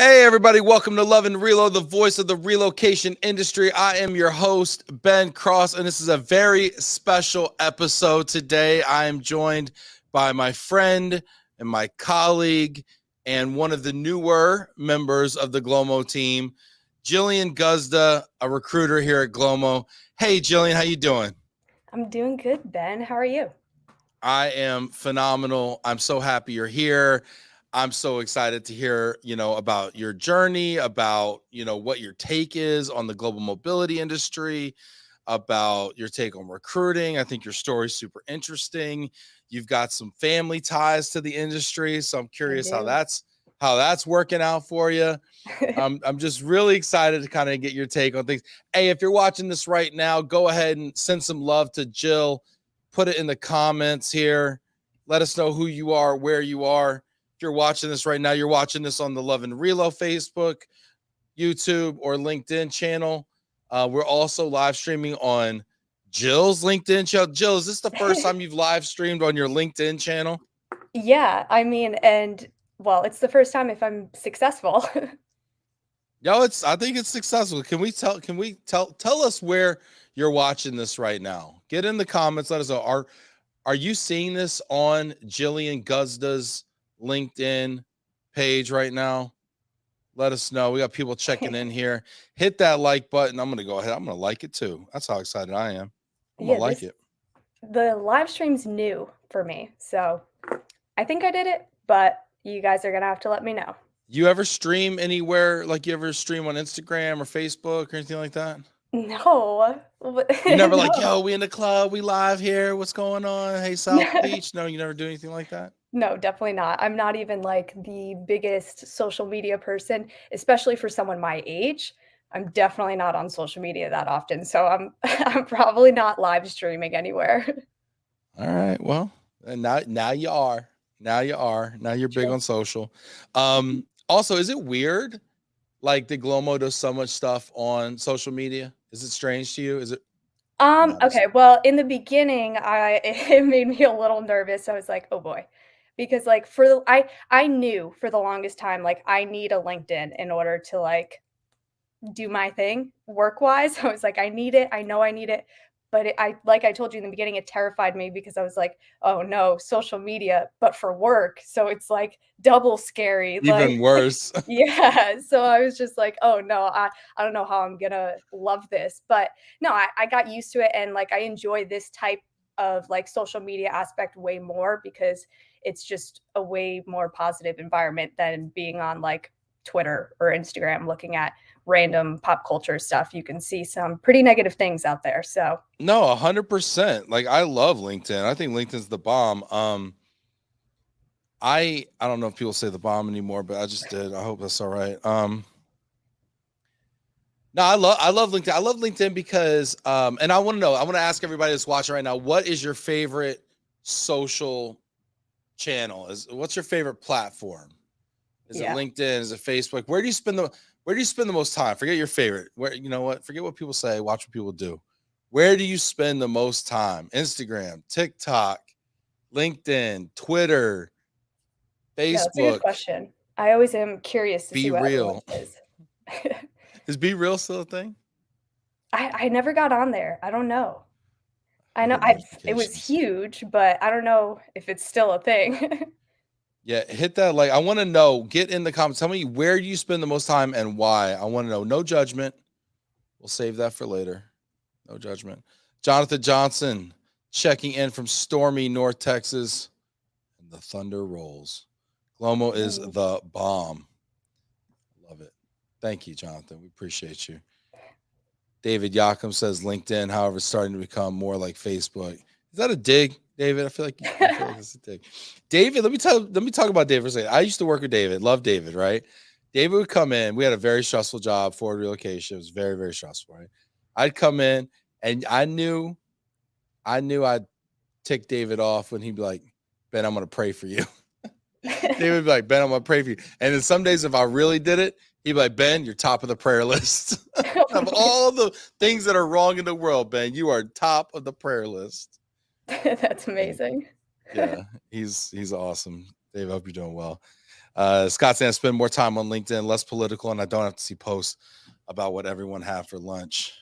Hey, everybody, welcome to Love and Relo, the voice of the relocation industry. I am your host, Ben Cross, and this is a very special episode today. I am joined by my friend and my colleague and one of the newer members of the GLOMO team, Jillian Guzda, a recruiter here at GLOMO. Hey, Jillian, how you doing? I'm doing good, Ben. How are you? I am phenomenal. I'm so happy you're here. I'm so excited to hear, about your journey, about, what your take is on the global mobility industry, about your take on recruiting. I think your story's super interesting. You've got some family ties to the industry, so I'm I curious do. how that's working out for you. I'm just really excited to kind of get your take on things. Hey, if you're watching this right now, go ahead and send some love to Jill. Put it in the comments here. Let us know who you are, where you are. If you're watching this right now, you're watching this on the Love and Relo Facebook, YouTube, or LinkedIn channel. We're also live streaming on Jill's LinkedIn channel. Jill, is this the first time you've live streamed on your LinkedIn channel? Yeah, it's the first time if I'm successful. I think it's successful. Can we tell us where you're watching this right now? Get in the comments. Let us know. Are you seeing this on Jillian Guzda's LinkedIn page right now? Let us know. We got people checking in here. Hit that like button. I'm going to go ahead. I'm going to like it too. That's how excited I am. I'm going Yeah, to like it. the live stream's new for me, so I think I did it, but you guys are gonna have to let me know. You ever stream anywhere? Like you ever stream on Instagram or Facebook or anything like that? No. You never like, No. yo, we in the club, we live here. What's going on? Hey, South Beach. No, you never do anything like that? No, definitely not. I'm not even like the biggest social media person, especially for someone my age. I'm definitely not on social media that often, so I'm I'm probably not live streaming anywhere. All right. Well, and now you are. Now you are. Now you're big True. on social. Also, is it weird? Like the Glomo does so much stuff on social media. Is it strange to you? Is it not as Okay, well, in the beginning, I it made me a little nervous. I was like, "Oh boy." Because like I knew for the longest time like I need a LinkedIn in order to like do my thing work-wise. I was like, "I need it. I know I need it." But I like I told you in the beginning, it terrified me because I was like, "Oh no, social media, but for work." So it's like double scary. Like even worse? yeah, so I was just like, "Oh no, I don't know how I'm gonna love this." But no, I got used to it and like I enjoy this type of like social media aspect way more because it's just a way more positive environment than being on like Twitter or Instagram looking at random pop culture stuff. You can see some pretty negative things out there. So No, 100%. Like I love LinkedIn. I think LinkedIn's the bomb. I don't know if people say the bomb anymore, but I just did. I hope that's all right. No, I love LinkedIn. I love LinkedIn because and I want to ask everybody that's watching right now, what is your favorite social channel? What's your favorite platform? Is it yeah. LinkedIn? Is it Facebook? Where do you spend the most time? Forget your favorite. Where you know what? Forget what people say. Watch what people do. Where do you spend the most time? Instagram, TikTok, LinkedIn, Twitter, Yeah, that's a good Facebook. question. I always am curious to see Be what everyone real. says. Is Be Real still a thing? I never got on there. I don't know. I I know get I it was notifications. huge, but I don't know if it's still a thing. Yeah, hit that like. I want to know. Get in the comments. Tell me where you spend the most time and why. I want to know. No judgment. We'll save that for later. No judgment. Jonathan Johnson checking in from stormy North Texas. And the thunder rolls. Glomo is Ooh. the bomb. Love it. Thank you, Jonathan. We appreciate you. David Yakum says LinkedIn, however, is starting to become more like Facebook. Is that a dig, David? I feel like it's a dig. David, let me talk about David for a second. I used to work with David. Love David, right? David would come in. We had a very stressful job for relocation. It was very, very stressful, right? I'd come in and I knew I'd tick David off when he'd be like, Ben, I'm gonna pray for you. David would be like, Ben, I'm gonna pray for you. And then some days if I really did it, he'd be like, Ben, you're top of the prayer list. Oh Of my all the things that are wrong in the world, Ben, you are top of the prayer list. That's And amazing. yeah, he's awesome. Dave, I hope you're doing well. Scott saying spend more time on LinkedIn, less political, and I don't have to see posts about what everyone had for lunch.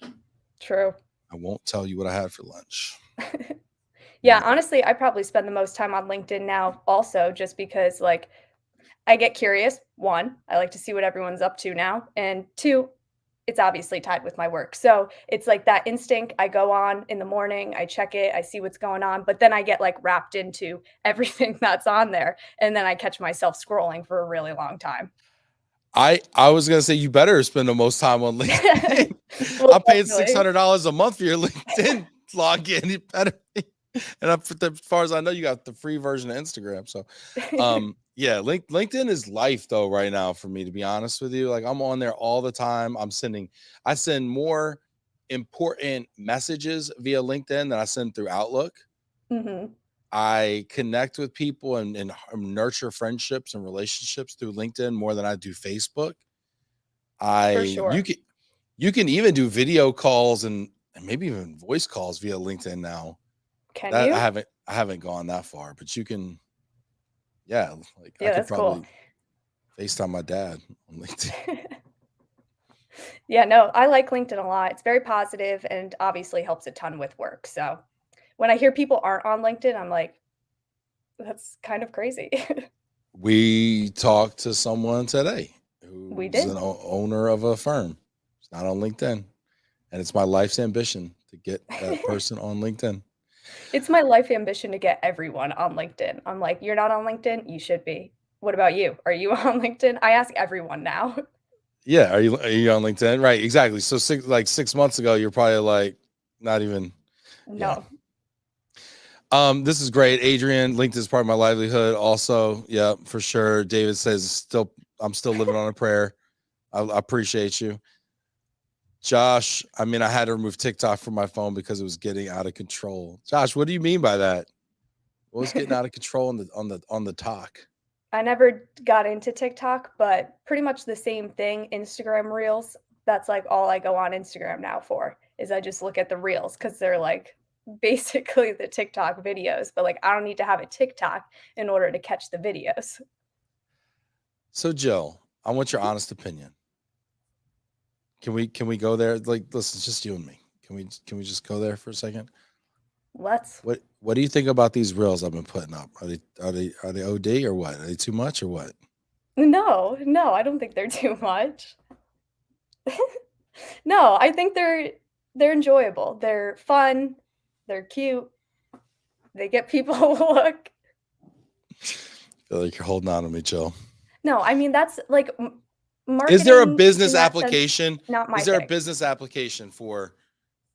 True. I won't tell you what I had for lunch. Yeah, No. honestly, I probably spend the most time on LinkedIn now also just because, like, I get curious. 1, I like to see what everyone's up to now, and 2, it's obviously tied with my work. So, it's like that instinct, I go on in the morning, I check it, I see what's going on, but then I get, like, wrapped into everything that's on there, and then I catch myself scrolling for a really long time. I was gonna say you better spend the most time on LinkedIn. Well, I'm paying definitely. $600 a month for your LinkedIn login. You better be. And as far as I know, you got the free version of Instagram. So, yeah, LinkedIn is life though right now for me. To be honest with you, like I'm on there all the time. I send more important messages via LinkedIn than I send through Outlook. Mhm. I connect with people and nurture friendships and relationships through LinkedIn more than I do Facebook. I For sure. you can even do video calls and maybe even voice calls via LinkedIn now. Can That you? I haven't gone that far, but you can, yeah, like I Yeah, could that's cool. probably FaceTime my dad on LinkedIn. Yeah, no, I like LinkedIn a lot. It's very positive and obviously helps a ton with work. So when I hear people aren't on LinkedIn, I'm like, that's kind of crazy. We talked to someone today We who's did. an owner of a firm. It's not on LinkedIn, and it's my life's ambition to get that person on LinkedIn. It's my life ambition to get everyone on LinkedIn. I'm like, you're not on LinkedIn? You should be. What about you? Are you on LinkedIn? I ask everyone now. Yeah, are you on LinkedIn? Right, exactly. So 6 months ago, you're probably like not even. Yeah. No. This is great. Adrian, LinkedIn is part of my livelihood. Also, yeah, for sure. David says I'm still living on a prayer. I appreciate you. Josh, I mean, I had to remove TikTok from my phone because it was getting out of control. Josh, what do you mean by that? What was getting out of control on the talk? I never got into TikTok, but pretty much the same thing, Instagram Reels. That's, like, all I go on Instagram now for, is I just look at the Reels because 'cause they're, like, basically the TikTok videos, but, like, I don't need to have a TikTok in order to catch the videos. So, Jill, I want your honest opinion. Can we go there? Like, listen, it's just you and me. Can we just go there for a second? Let's What do you think about these reels I've been putting up? Are they OD or what? Are they too much or what? No, no, I don't think they're too much. No, I think they're enjoyable. They're fun, they're cute, they get people to look. I feel like you're holding on to me, Jill. No, I mean, that's, like, m Is there a marketing in business that sense, application? not my Is there a thing. business application for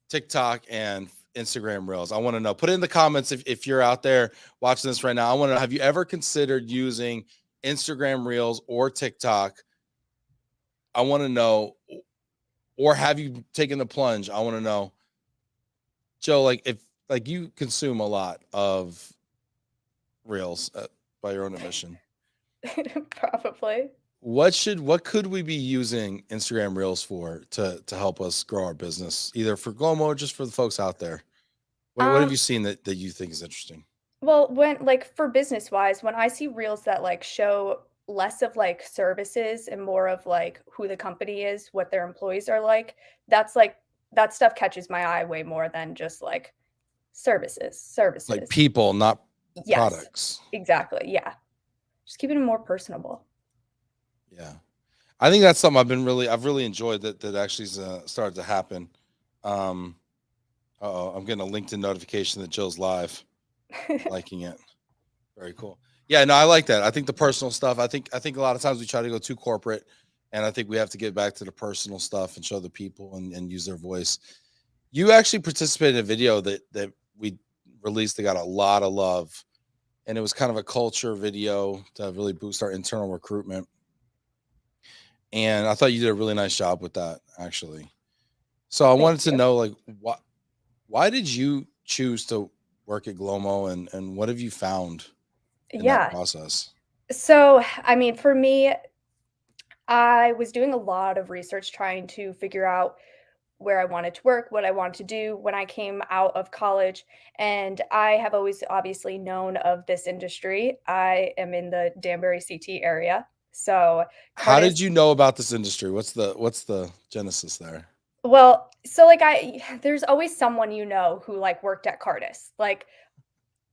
TikTok and Instagram Reels? I want to know. Put it in the comments if you're out there watching this right now. I want to know, have you ever considered using Instagram Reels or TikTok? I want to know, or have you taken the plunge? I want to know, Joe, like if like you consume a lot of Reels by your own admission. Probably. What could we be using Instagram Reels for to help us grow our business, either for Glomo or just for the folks out there? What have Um, you seen that you think is interesting? well, when like, for business-wise, when I see reels that, like, show less of, like, services and more of, like, who the company is, what their employees are like, that's, like that stuff catches my eye way more than just, like, services, Like services. people, not Yes, products. exactly, yeah. Just keeping it more personable. Yeah, I think that's something I've really enjoyed that actually started to happen. Um, I'm getting a LinkedIn notification that Joe's live, liking it. Very cool. Yeah, no, I like that. I think the personal stuff. I think a lot of times we try to go too corporate, and I think we have to get back to the personal stuff and show the people and use their voice. You actually participated in a video that we released that got a lot of love, and it was kind of a culture video to really boost our internal recruitment. And I thought you did a really nice job with that, actually. So I Thank wanted to you. know, like, why did you choose to work at Glomo, and what have you found in that Yeah. process? So, I mean, for me, I was doing a lot of research trying to figure out where I wanted to work, what I wanted to do when I came out of college. And I have always obviously known of this industry. I am in the Danbury CT area. So How Cardis, did you know about this industry? What's the genesis there? well, so like there's always someone who like worked at Cardis. Like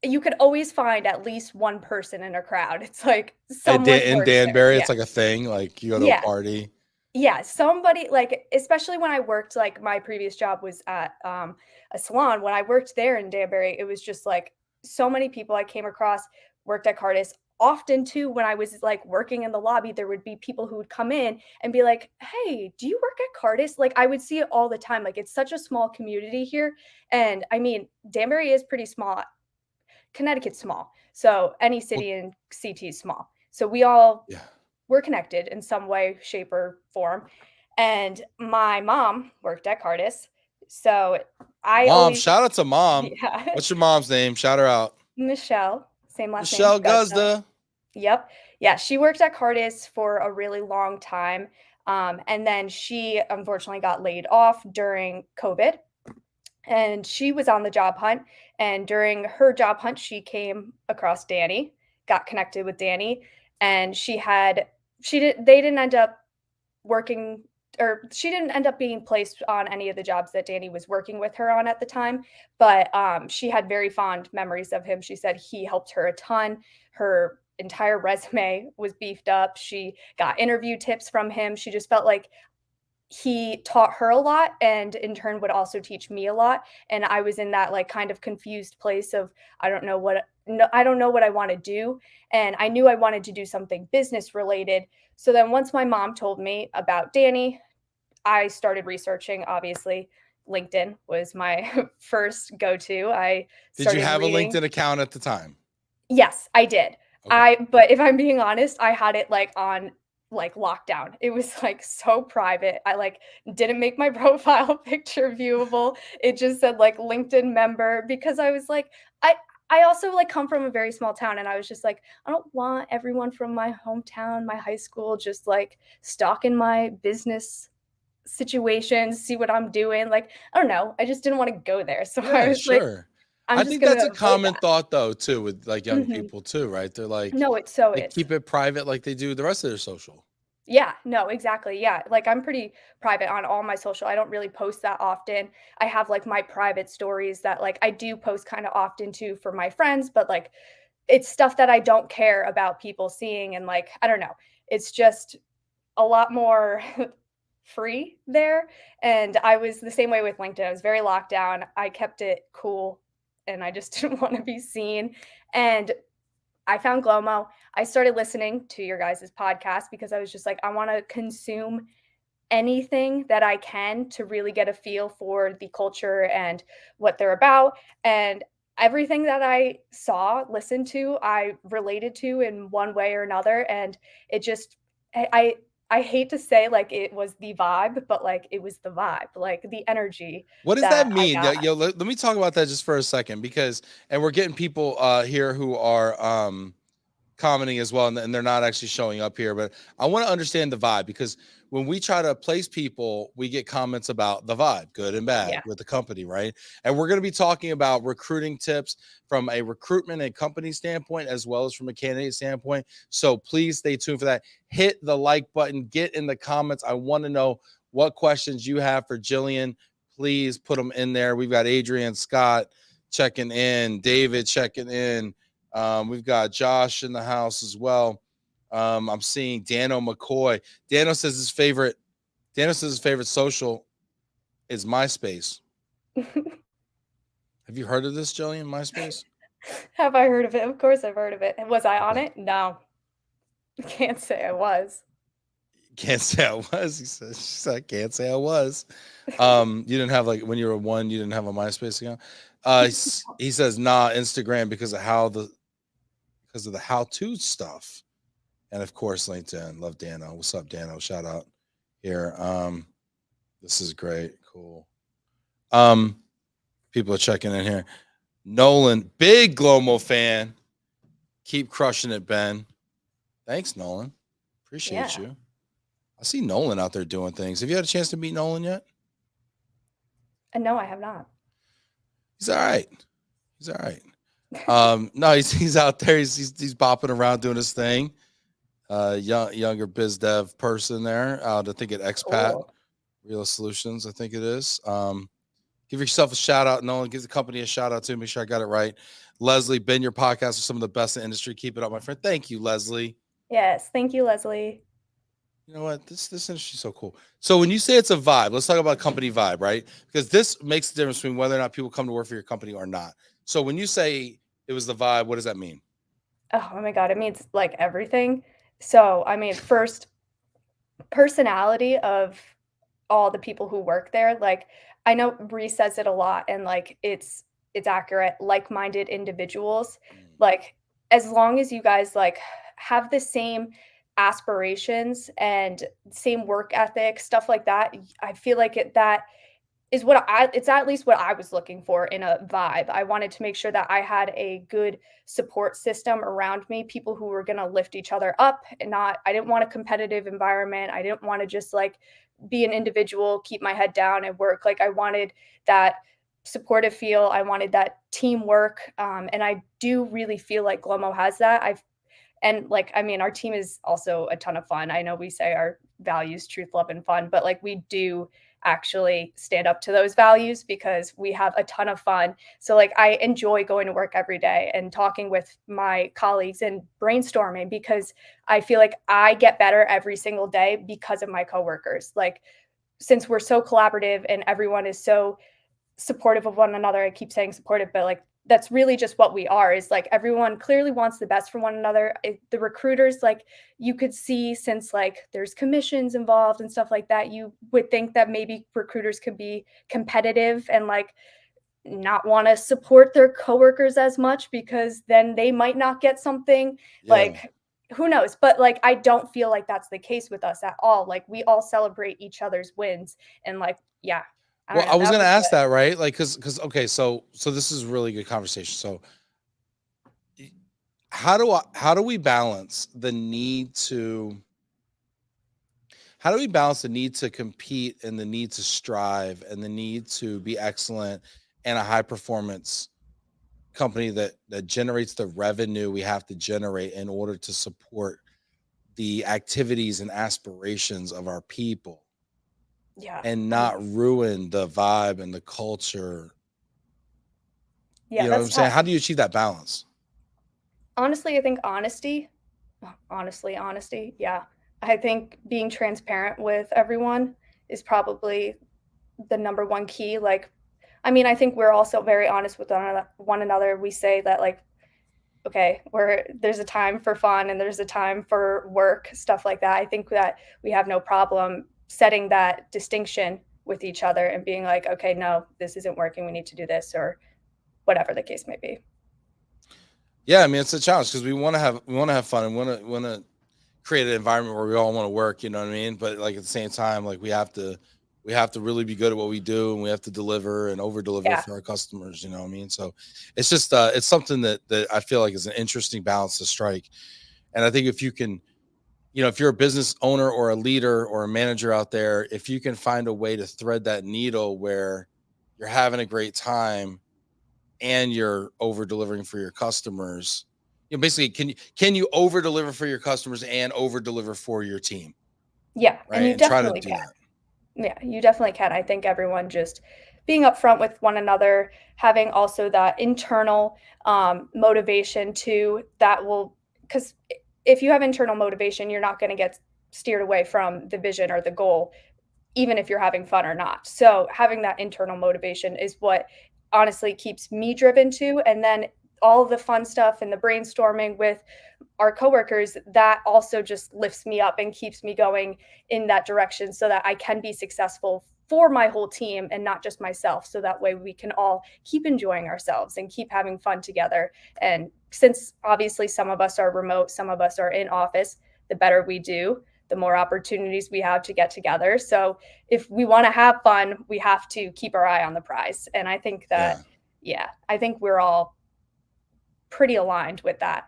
you could always find at least one person in a crowd. It's like someone In works there. Danbury, Yeah. it's like a thing. Like you go to a Yeah. party. Yeah, somebody like especially when I worked like my previous job was at a salon. When I worked there in Danbury, it was just like so many people I came across worked at Cardis. Often too, when I was like working in the lobby, there would be people who would come in and be like, "Hey, do you work at Cardis?" Like I would see it all the time. Like it's such a small community here, and I mean Danbury is pretty small. Connecticut's small, so any Well, city in CT is small. So we all yeah. we're connected in some way, shape, or form. And my mom worked at Cardis. So I Mom, always, shout out to mom. yeah, What's your mom's name? Shout her out. Michelle, same last name, Michelle Guzda. Guzda. Yep. Yeah, she worked at Cardis for a really long time. And then she unfortunately got laid off during COVID. And she was on the job hunt. And during her job hunt, she came across Danny, got connected with Danny, and they didn't end up working, or she didn't end up being placed on any of the jobs that Danny was working with her on at the time, but she had very fond memories of him. She said he helped her a ton. Her entire resume was beefed up. She got interview tips from him. She just felt like he taught her a lot and in turn would also teach me a lot, and I was in that like kind of confused place of I don't know what no, I don't know what I want to do, and I knew I wanted to do something business related. So then once my mom told me about Danny, I started researching. Obviously, LinkedIn was my first go-to. I Did you started have a reading. LinkedIn account at the time? Yes, I did. Okay. But if I'm being honest, I had it, like, on, like, lockdown. It was, like, so private. I, like, didn't make my profile picture viewable. It just said, like, LinkedIn member because I was like I also, like, come from a very small town, and I was just like, "I don't want everyone from my hometown, my high school, just, like, stalking my business situations, see what I'm doing." Like, I don't know. I just didn't wanna go there. So I Yeah, was like, sure. "I'm I just think that's gonna a avoid common that." thought though, too, with like young Mhm. people too, right? They're like No, it so they is. keep it private like they do the rest of their social. Yeah, no, exactly. Yeah. Like I'm pretty private on all my social. I don't really post that often. I have like my private stories that like I do post kind of often too for my friends, but like it's stuff that I don't care about people seeing and like I don't know. It's just a lot more free there, and I was the same way with LinkedIn. I was very locked down. I kept it cool and I just didn't want to be seen. And I found GLOMO. I started listening to your guys' podcast because I was just like, I want to consume anything that I can to really get a feel for the culture and what they're about. And everything that I saw, listened to, I related to in one way or another. And it just, I hate to say like it was the vibe, but like it was the vibe, like the energy What does that that I mean? got. Let me talk about that just for a second because and we're getting people here who are commenting as well, and they're not actually showing up here. But I want to understand the vibe because when we try to place people, we get comments about the vibe, good and bad, Yeah. with the company, right? And we're going to be talking about recruiting tips from a recruitment and company standpoint, as well as from a candidate standpoint. So please stay tuned for that. Hit the like button, get in the comments. I want to know what questions you have for Jillian. Please put them in there. We've got Adrian Scott checking in, David checking in. We've got Josh in the house as well. I'm seeing Dano McCoy. Dano says his favorite social is MySpace. Have you heard of this, Jillian? MySpace? Have I heard of it? Of course I've heard of it. Was I on Okay. it? No. Can't say I was. Can't say I was. She said, I can't say I was. You didn't have like when you were one, you didn't have a MySpace account. He says, nah, Instagram because of the how-to stuff. And of course, LinkedIn. Love Dano. What's up, Dano? Shout out here. This is great. Cool. People are checking in here. Nolan, big Glomo fan. Keep crushing it, Ben. Thanks, Nolan. Appreciate Yeah. you. I see Nolan out there doing things. Have you had a chance to meet Nolan yet? And no, I have not. He's all right. He's all right. No, he's out there. He's bopping around doing his thing. younger biz dev person there out, I think at Expat Cool. Real Solutions, I think it is. Give yourself a shout out. Nolan, give the company a shout out too. Make sure I got it right. Leslie, been your podcast with some of the best in the industry. Keep it up, my friend. Thank you, Leslie. Yes. Thank you, Leslie. You know what? This industry is so cool. So when you say it's a vibe, let's talk about company vibe, right? Because this makes the difference between whether or not people come to work for your company or not. So when you say it was the vibe, what does that mean? Oh my god, it means like everything. So, I mean, first, personality of all the people who work there. Like, I know Bree says it a lot, and like it's accurate. Like-minded individuals. Mm, Like, as long as you guys like have the same aspirations and same work ethic, stuff like that, I feel like that is what I it's at least what I was looking for in a vibe. I wanted to make sure that I had a good support system around me, people who were gonna lift each other up and not I didn't want a competitive environment. I didn't wanna just like be an individual, keep my head down and work. Like I wanted that supportive feel. I wanted that teamwork. And I do really feel like Glomo has that. And like, I mean, our team is also a ton of fun. I know we say our values, truth, love, and fun, but like we do actually stand up to those values because we have a ton of fun. So like I enjoy going to work every day and talking with my colleagues and brainstorming because I feel like I get better every single day because of my coworkers. Like since we're so collaborative and everyone is so supportive of one another. I keep saying supportive, but like that's really just what we are is like everyone clearly wants the best for one another. The recruiters, like you could see since like there's commissions involved and stuff like that, you would think that maybe recruiters could be competitive and like not want to support their coworkers as much because then they might not get something yeah. like who knows, but like I don't feel like that's the case with us at all. Like we all celebrate each other's wins and like yeah, I Well, don't I know, was that gonna was ask it. that, right? Like, cause okay, so this is really good conversation. So y- how do we balance the need to how do we balance the need to compete and the need to strive and the need to be excellent and a high performance company that generates the revenue we have to generate in order to support the activities and aspirations of our people Yeah, and I not ruin the vibe and the culture. You yeah, know what that's I'm saying? tough. How do you achieve that balance? Honestly, I think honesty honestly, honesty, yeah. I think being transparent with everyone is probably the number one key, like I mean, I think we're also very honest with one another. We say that, like, okay, there's a time for fun and there's a time for work, stuff like that. I think that we have no problem setting that distinction with each other and being like, okay, no, this isn't working. We need to do this or whatever the case may be. Yeah, I mean it's a challenge because we want to have fun and want to create an environment where we all want to work, you know what I mean? But like at the same time, like we have to really be good at what we do and we have to deliver and over deliver Yeah. for our customers, you know what I mean? So it's just it's something that I feel like is an interesting balance to strike. And I think if you can, if you're a business owner or a leader or a manager out there, if you can find a way to thread that needle where you're having a great time and you're over delivering for your customers, basically can you over deliver for your customers and over deliver for your team, Yeah. And right? you And try to definitely do can. that. Yeah, you definitely can. I think everyone just being upfront with one another, having also that internal motivation too, that will, because if you have internal motivation, you're not going to get steered away from the vision or the goal, even if you're having fun or not. So having that internal motivation is what honestly keeps me driven to. And then all the fun stuff and the brainstorming with our coworkers, that also just lifts me up and keeps me going in that direction so that I can be successful for my whole team and not just myself. So that way we can all keep enjoying ourselves and keep having fun together. And since obviously some of us are remote, some of us are in office, the better we do, the more opportunities we have to get together. So if we want to have fun, we have to keep our eye on the prize. And I think that, Yeah. yeah, I think we're all pretty aligned with that.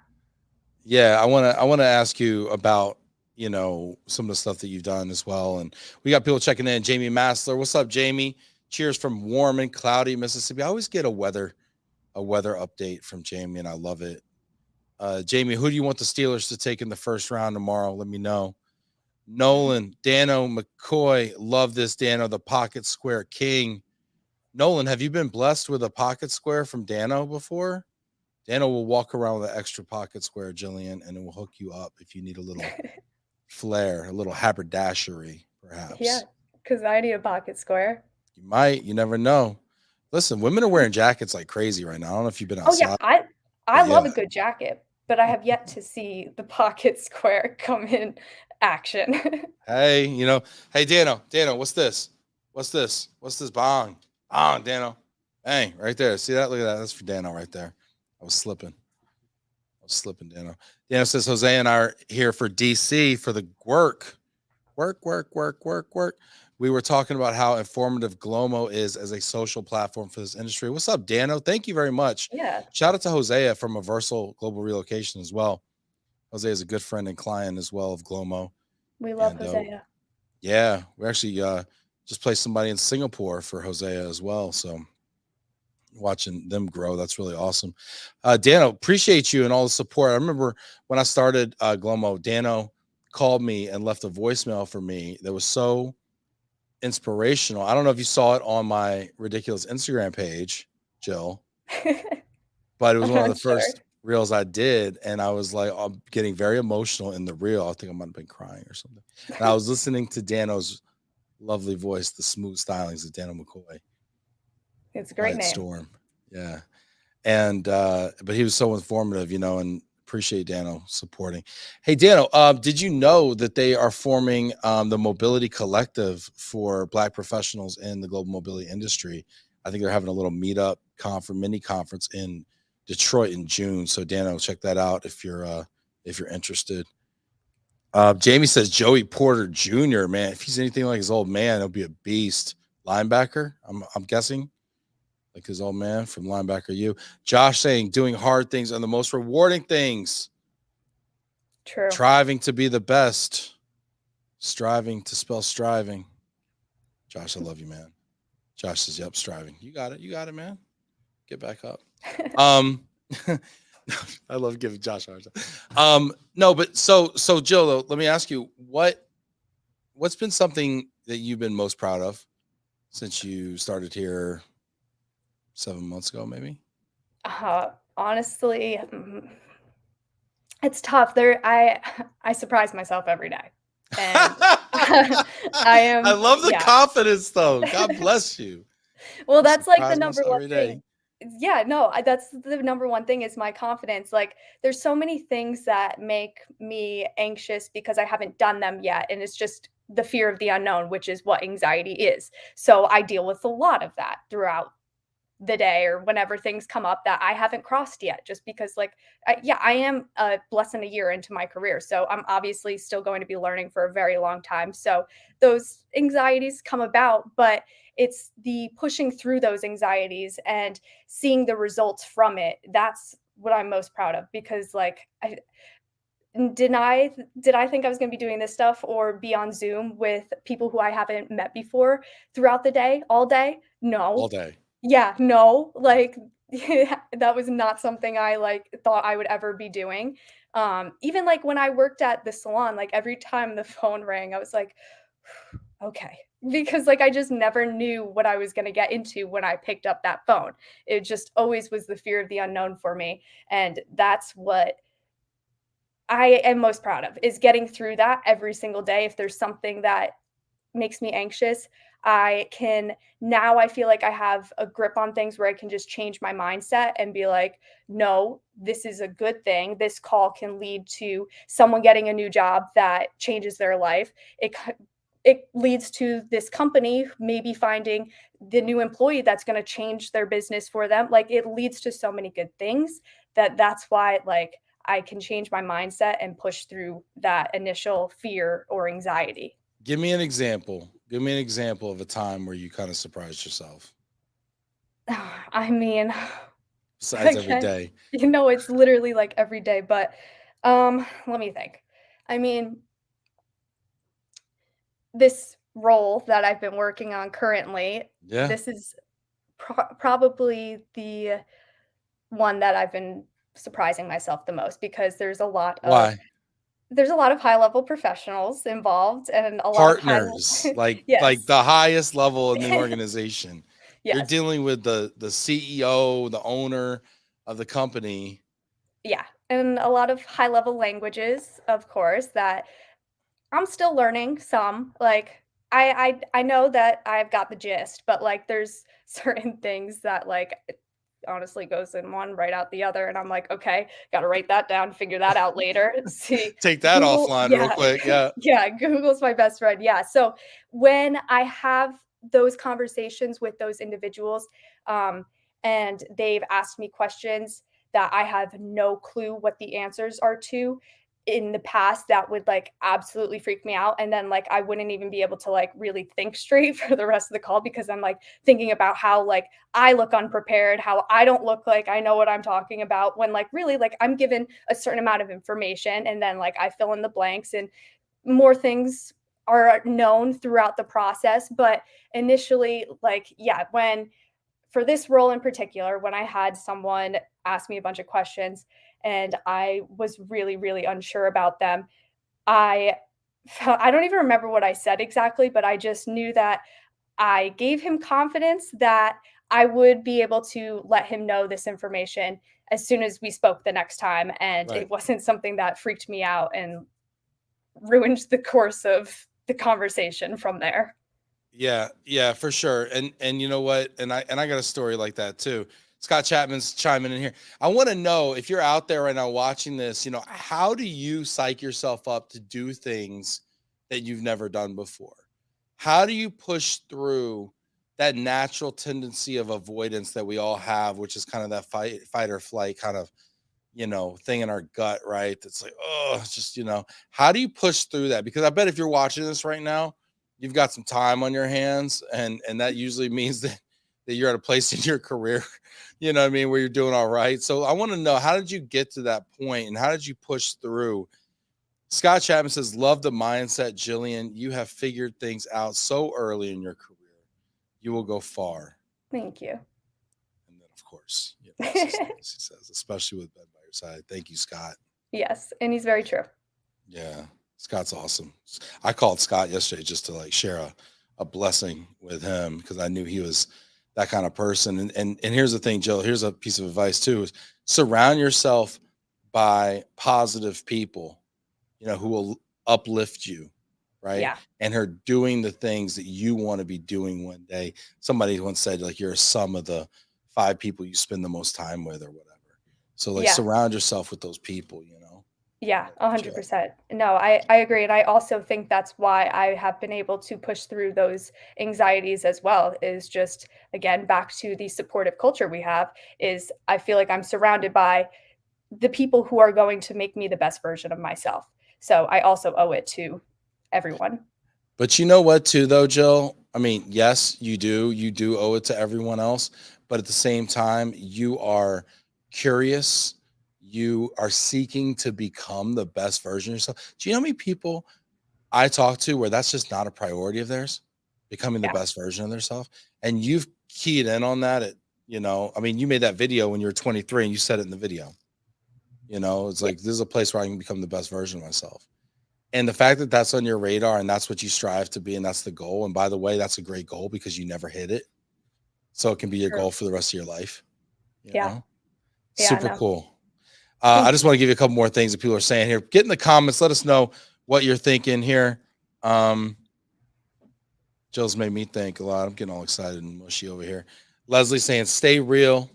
Yeah, I want to ask you about, some of the stuff that you've done as well. And we got people checking in. Jamie Massler, what's up, Jamie? Cheers from warm and cloudy Mississippi. I always get a weather update from Jamie and I love it. Jamie, who do you want the Steelers to take in the first round tomorrow? Let me know. Nolan, Dano, McCoy, love this Dano, the pocket square king. Nolan, have you been blessed with a pocket square from Dano before? Dano will walk around with an extra pocket square, Jillian, and it will hook you up if you need a little flair, a little haberdashery, Yeah, perhaps. because I need a pocket square. You might, you never know. Listen, women are wearing jackets like crazy right now. I don't know if you've been Oh yeah, outside, I but yeah. love a good jacket, but I have yet to see the pocket square come in action. Hey, hey Dano, what's this? What's this? What's this bong? Bong, Dano. Bang, right there. See that? Look at that. That's for Dano right there. I was slipping. Dano. Dano says Jose and I are here for DC for the work. Work. We were talking about how informative GLOMO is as a social platform for this industry. What's up, Dano? Thank you very much. Yeah, Shout out to Hosea from Aversal Global Relocation as well. Hosea is a good friend and client as well of GLOMO. we love And Hosea. yeah, we actually just placed somebody in Singapore for Hosea as well. So watching them grow, that's really awesome. Dano, appreciate you and all the support. I remember when I started GLOMO, Dano called me and left a voicemail for me that was so inspirational. I don't know if you saw it on my ridiculous Instagram page, Jill, but it was I'm one of not the sure. first reels I did. And I was like, I'm getting very emotional in the reel. I think I might have been crying or something. And I was listening to Dano's lovely voice, the smooth stylings of Dano McCoy. It's a great Quiet name. Storm. Yeah. And but he was so informative, and appreciate Dano supporting. Hey Dano, did you know that they are forming the Mobility Collective for Black professionals in the global mobility industry? I think they're having a little meetup mini conference in Detroit in June. So Dano, check that out if you're interested. Jamie says Joey Porter Jr. Man, if he's anything like his old man, he'll be a beast. Linebacker, I'm guessing, like his old man from Linebacker U. Josh saying doing hard things are the most rewarding things. True. Striving to be the best. Striving to spell striving. Josh, I love you, man. Josh says, yep, striving. You got it, man. Get back up. I love giving Josh a hard time. No, but so Jill, let me ask you, what's been something that you've been most proud of since you started here 7 months ago, maybe? Honestly, it's tough. I surprise myself every day, and I I am love the yeah. confidence, though. God bless you. Well, I that's like the surprise number myself one every thing. day. Yeah, no, that's the number one thing is my confidence. Like, there's so many things that make me anxious because I haven't done them yet. And it's just the fear of the unknown, which is what anxiety is. So I deal with a lot of that throughout the day or whenever things come up that I haven't crossed yet, just because, like, I am less than a year into my career. So I'm obviously still going to be learning for a very long time. So those anxieties come about, but it's the pushing through those anxieties and seeing the results from it. That's what I'm most proud of because, like, did I think I was going to be doing this stuff or be on Zoom with people who I haven't met before throughout the day, all day? All No. day. Yeah, no, like, that was not something I, like, thought I would ever be doing. Even, like, when I worked at the salon, like, every time the phone rang, I was like, "Okay." Because, like, I just never knew what I was gonna get into when I picked up that phone. It just always was the fear of the unknown for me, and that's what I am most proud of, is getting through that every single day. If there's something that makes me anxious, I feel like I have a grip on things where I can just change my mindset and be like, "No, this is a good thing. This call can lead to someone getting a new job that changes their life. It leads to this company maybe finding the new employee that's going to change their business for them." Like, it leads to so many good things that's why, like, I can change my mindset and push through that initial fear or anxiety. Give me an example. Give me an example of a time where you kind of surprised yourself. I mean, Besides every again, day. it's literally like every day, but let me think. I mean, this role that I've been working on currently, Yeah. this is probably the one that I've been surprising myself the most because Why? there's a lot of high level professionals involved and a lot of high Partners, level like yes. the highest level in the organization. You're Yes. dealing with the CEO, the owner of the company. Yeah, and a lot of high level languages, of course, that I'm still learning some. Like I know that I've got the gist, but like there's certain things that like it honestly goes in one right out the other and I'm like, okay, got to write that down, figure that out later. See, Take that Google, offline real yeah. quick. Yeah. Yeah, Google's my best friend. Yeah. So when I have those conversations with those individuals um and they've asked me questions that I have no clue what the answers are to, in the past that would like absolutely freak me out and then like I wouldn't even be able to like really think straight for the rest of the call because I'm like thinking about how like I look unprepared, how I don't look like I know what I'm talking about when like really like I'm given a certain amount of information and then like I fill in the blanks and more things are known throughout the process. But initially, like, yeah, when for this role in particular, when I had someone ask me a bunch of questions and I was really, really unsure about them, I I don't even remember what I said exactly, but I just knew that I gave him confidence that I would be able to let him know this information as soon as we spoke the next time. And Right. it wasn't something that freaked me out and ruined the course of the conversation from there. Yeah, yeah, for sure. And you know what? And I got a story like that too. Scott Chapman's chiming in here. I want to know if you're out there right now watching this, how do you psych yourself up to do things that you've never done before? How do you push through that natural tendency of avoidance that we all have, which is kind of that fight or flight kind of thing in our gut, right? That's like, oh, it's just, how do you push through that? Because I bet if you're watching this right now, you've got some time on your hands, and that usually means that you're at a place in your career, what I mean, where you're doing all right. So I want to know, how did you get to that point and how did you push through? Scott Chapman says, love the mindset, Jillian. You have figured things out so early in your career. You will go far. Thank you. And then, of course, he says, especially with Ben by your side. Thank you, Scott. Yes, and he's very true. Yeah, Scott's awesome. I called Scott yesterday just to like share a blessing with him because I knew he was that kind of person. And here's the thing, Jill. Here's a piece of advice too: is surround yourself by positive people, who will uplift you, right? Yeah. And are doing the things that you want to be doing one day. Somebody once said, like, you're a sum of the 5 people you spend the most time with, or whatever. So, like, Yeah. surround yourself with those people, Yeah, that'll lift you up. 100%. No, I agree, and I also think that's why I have been able to push through those anxieties as well, is just, again, back to the supportive culture we have, is I feel like I'm surrounded by the people who are going to make me the best version of myself. So I also owe it to everyone. But you know what, too, though, Jill? I mean, yes, you do. You do owe it to everyone else. But at the same time, you are curious. You are seeking to become the best version of yourself. Do you know how many people I talk to where that's just not a priority of theirs, becoming the Yeah. best version of themselves? And you've keyed in on that. I mean, you made that video when you were 23 and you said it in the video. It's Yeah. like, this is a place where I can become the best version of myself. And the fact that that's on your radar and that's what you strive to be and that's the goal. And by the way, that's a great goal because you never hit it. So it can be your True. goal for the rest of your life. Yeah. Yeah, Super no. cool. I Thank just you. want to give you a couple more things that people are saying here. Get in the comments. Let us know what you're thinking here. Jill's made me think a lot. I'm getting all excited and mushy over here. Leslie saying, stay real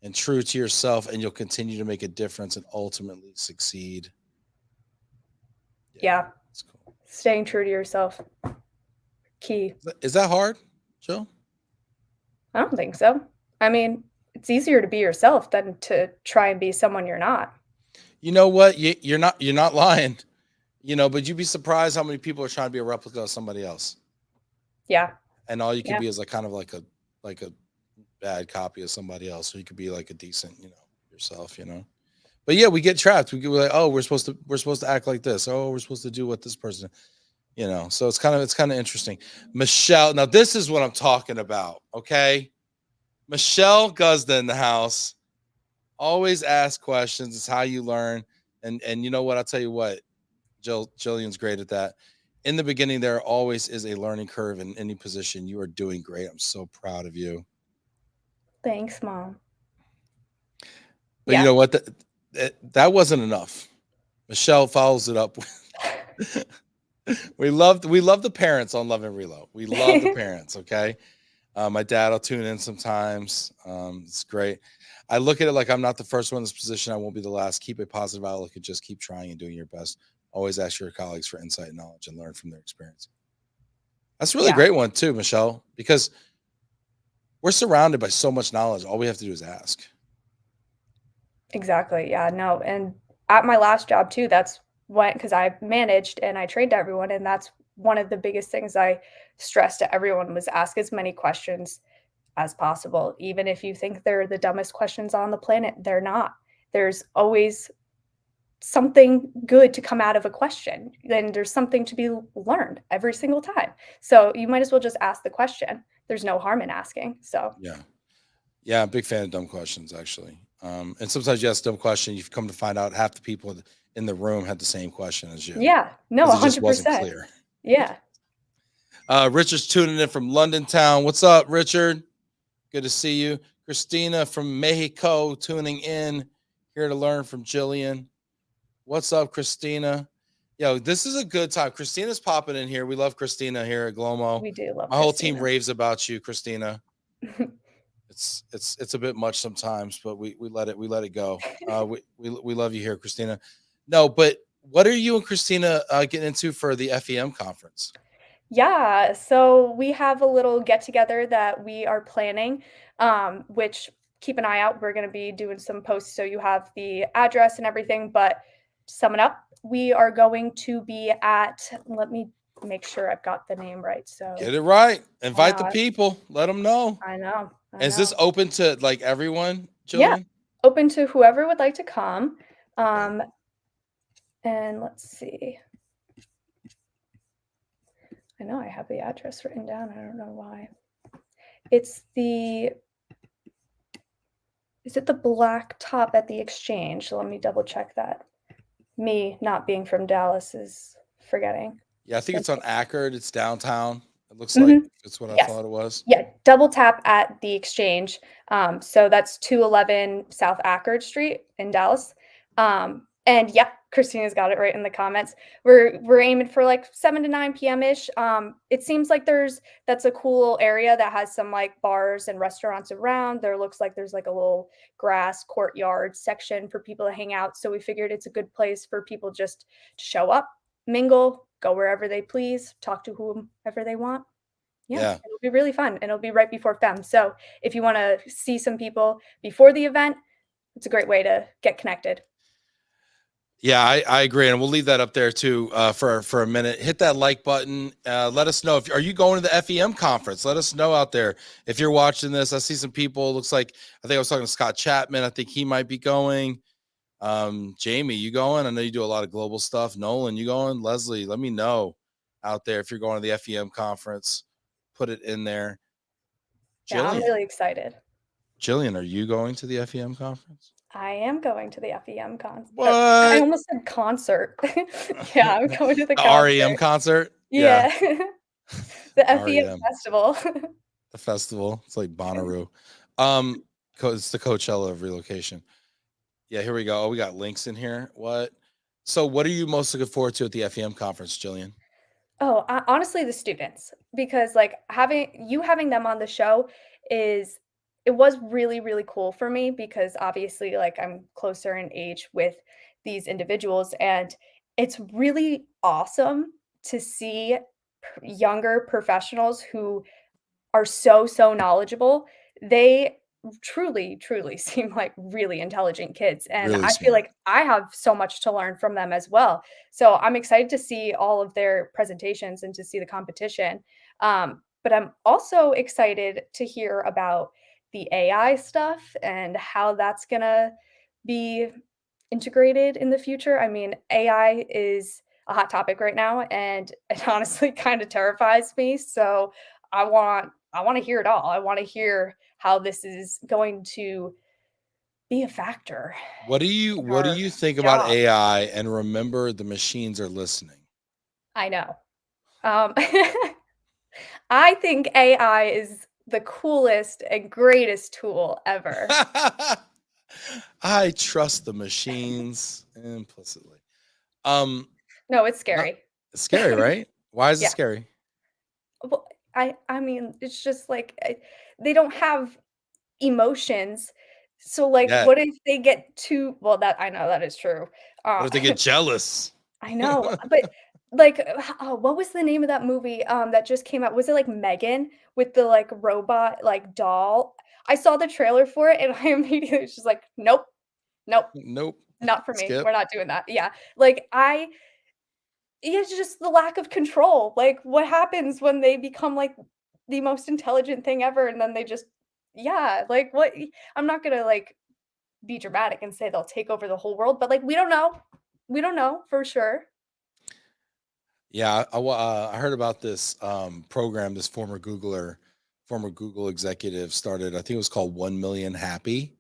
and true to yourself, and you'll continue to make a difference and ultimately succeed. Yeah. That's cool. Staying true to yourself. Key. Is that hard, Jill? I don't think so. I mean, it's easier to be yourself than to try and be someone you're not. You know what? You're not lying. But you'd be surprised how many people are trying to be a replica of somebody else. Yeah. And all you could Yeah. be is like kind of like a bad copy of somebody else. So you could be like a decent, yourself, But yeah, we get trapped. We get like, oh, we're supposed to act like this. Oh, we're supposed to do what this person, So it's kind of interesting. Michelle, now this is what I'm talking about. Okay. Michelle Guzda in the house. Always ask questions. It's how you learn. And you know what? I'll tell you what, Jillian's great at that. In the beginning, there always is a learning curve in any position. You are doing great. I'm so proud of you. Thanks, Mom. But you Yeah. know what? That wasn't enough. Michelle follows it up. We love the parents on Love and Reload. We love the parents. Okay. My dad will tune in sometimes. It's great. I look at it like I'm not the first one in this position. I won't be the last. Keep a positive outlook and just keep trying and doing your best. Always ask your colleagues for insight and knowledge and learn from their experience. That's a really Yeah, great one too, Michelle, because we're surrounded by so much knowledge. All we have to do is ask. exactly. Yeah, no. And at my last job too, that's when, because I managed and I trained everyone, and that's one of the biggest things I stressed to everyone was ask as many questions as possible. Even if you think they're the dumbest questions on the planet, they're not. There's always something good to come out of a question. Then there's something to be learned every single time. So you might as well just ask the question. There's no harm in asking. So Yeah. Yeah, I'm a big fan of dumb questions, actually. And sometimes you ask a dumb question, you've come to find out half the people in the room had the same question as you yeah, no, because it just wasn't 100%. clear. Yeah. Richard's tuning in from London town. What's up, Richard? Good to see you. Christina from Mexico tuning in here to learn from Jillian. What's up, Christina? Yo, this is a good time. Christina's popping in here. We love Christina here at GLOMO. We do love My whole team Christina. raves about you, Christina. It's a bit much sometimes, but we let it go. We love you here, Christina. No, but what are you and Christina getting into for the FEM conference? Yeah, so we have a little get together that we are planning, which keep an eye out. We're going to be doing some posts so you have the address and everything. But to sum it up, we are going to be at, let me make sure I've got the name right. So Get it right. I Invite the know, people. Let them know. I know, I Is this know. open to like everyone, Yeah, Jillian? open to whoever would like to come. Okay. And let's see. I know I have the address written down. I don't know why. It's the Is it the black top at the Exchange? Let me double check that. Me not being from Dallas is forgetting Yeah, I think the it's on name. Akard. It's downtown. It looks like Mhm. it's what I Yes. thought it was. Yeah, double tap at the Exchange. So that's 211 South Ackard Street in Dallas. And yep, Christina's got it right in the comments. We're aiming for like 7 to 9 p.m. ish. It seems like that's a cool area that has some like bars and restaurants around. There looks like there's like a little grass courtyard section for people to hang out. So we figured it's a good place for people just to show up, mingle, go wherever they please, talk to whomever they want. Yeah, Yeah. it'll be really fun, and it'll be right before FEM. So if you wanna see some people before the event, it's a great way to get connected. Yeah, I agree, and we'll leave that up there too for a minute. Hit that like button. Let us know if are you going to the FEM conference. Let us know out there if you're watching this. I see some people. Looks like I think I was talking to Scott Chapman. I think he might be going. Jamie, you going? I know you do a lot of global stuff. Nolan, you going? Leslie, let me know out there if you're going to the FEM conference. Put it in there. Yeah, I'm Jillian, really excited. Jillian, are you going to the FEM conference? I am going to the FEM I What? almost said concert. Yeah, I'm going to the The REM concert. concert? Yeah, Yeah. The FEM REM. festival. The festival. It's like Bonnaroo. It's the Coachella of relocation. Yeah, here we go. Oh, we got links in here. What? So, what are you most looking forward to at the FEM conference, Jillian? Oh, honestly, the students, because like having them on the show is it was really really cool for me because obviously like I'm closer in age with these individuals, and it's really awesome to see younger professionals who are so knowledgeable. They truly seem like really intelligent kids, and Really I feel smart. like I have so much to learn from them as well. So I'm excited to see all of their presentations and to see the competition. But I'm also excited to hear about the AI stuff and how that's gonna be integrated in the future. I mean, AI is a hot topic right now, and it honestly kind of terrifies me. So I want to hear it all. I want to hear how this is going to be a factor What do in our you think about job. AI? And remember, the machines are listening. I know. Um, I think AI is the coolest and greatest tool ever. I trust the machines implicitly. Um, No, it's not scary. it's scary, right? Why is it Yeah. scary? Well, I mean, it's just like they don't have emotions. So like Yeah. what if they get too well that I know that is true. What Uh if they get jealous? I know, but like oh, what was the name of that movie that just came out? Was it like Megan with the like robot like doll? I saw the trailer for it and I immediately was just like, nope, nope, Nope. not for me. Skip. We're not doing that. Yeah. Like it's just the lack of control. Like, what happens when they become, like, the most intelligent thing ever, and then they just yeah, like, what I'm not gonna, like, be dramatic and say they'll take over the whole world, but, like, we don't know. We don't know for sure. Yeah, I heard about this program. This former Google executive started. I think it was called 1 Million Happy.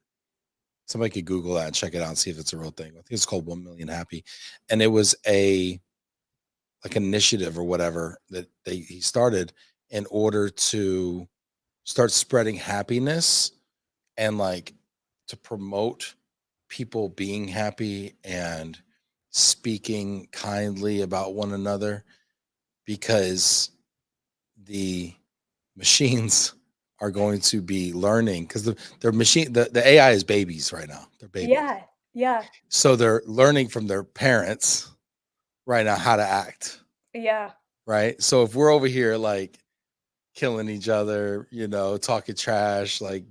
Somebody could Google that and check it out and see if it's a real thing. I think it's called 1 Million Happy, and it was a like initiative or whatever that he started in order to start spreading happiness and like to promote people being happy and speaking kindly about one another because the machines are going to be learning because the AI is babies right now. They're babies. Yeah, yeah, So they're learning from their parents right now how to act. yeah, Right. So if we're over here like killing each other, talking trash, like,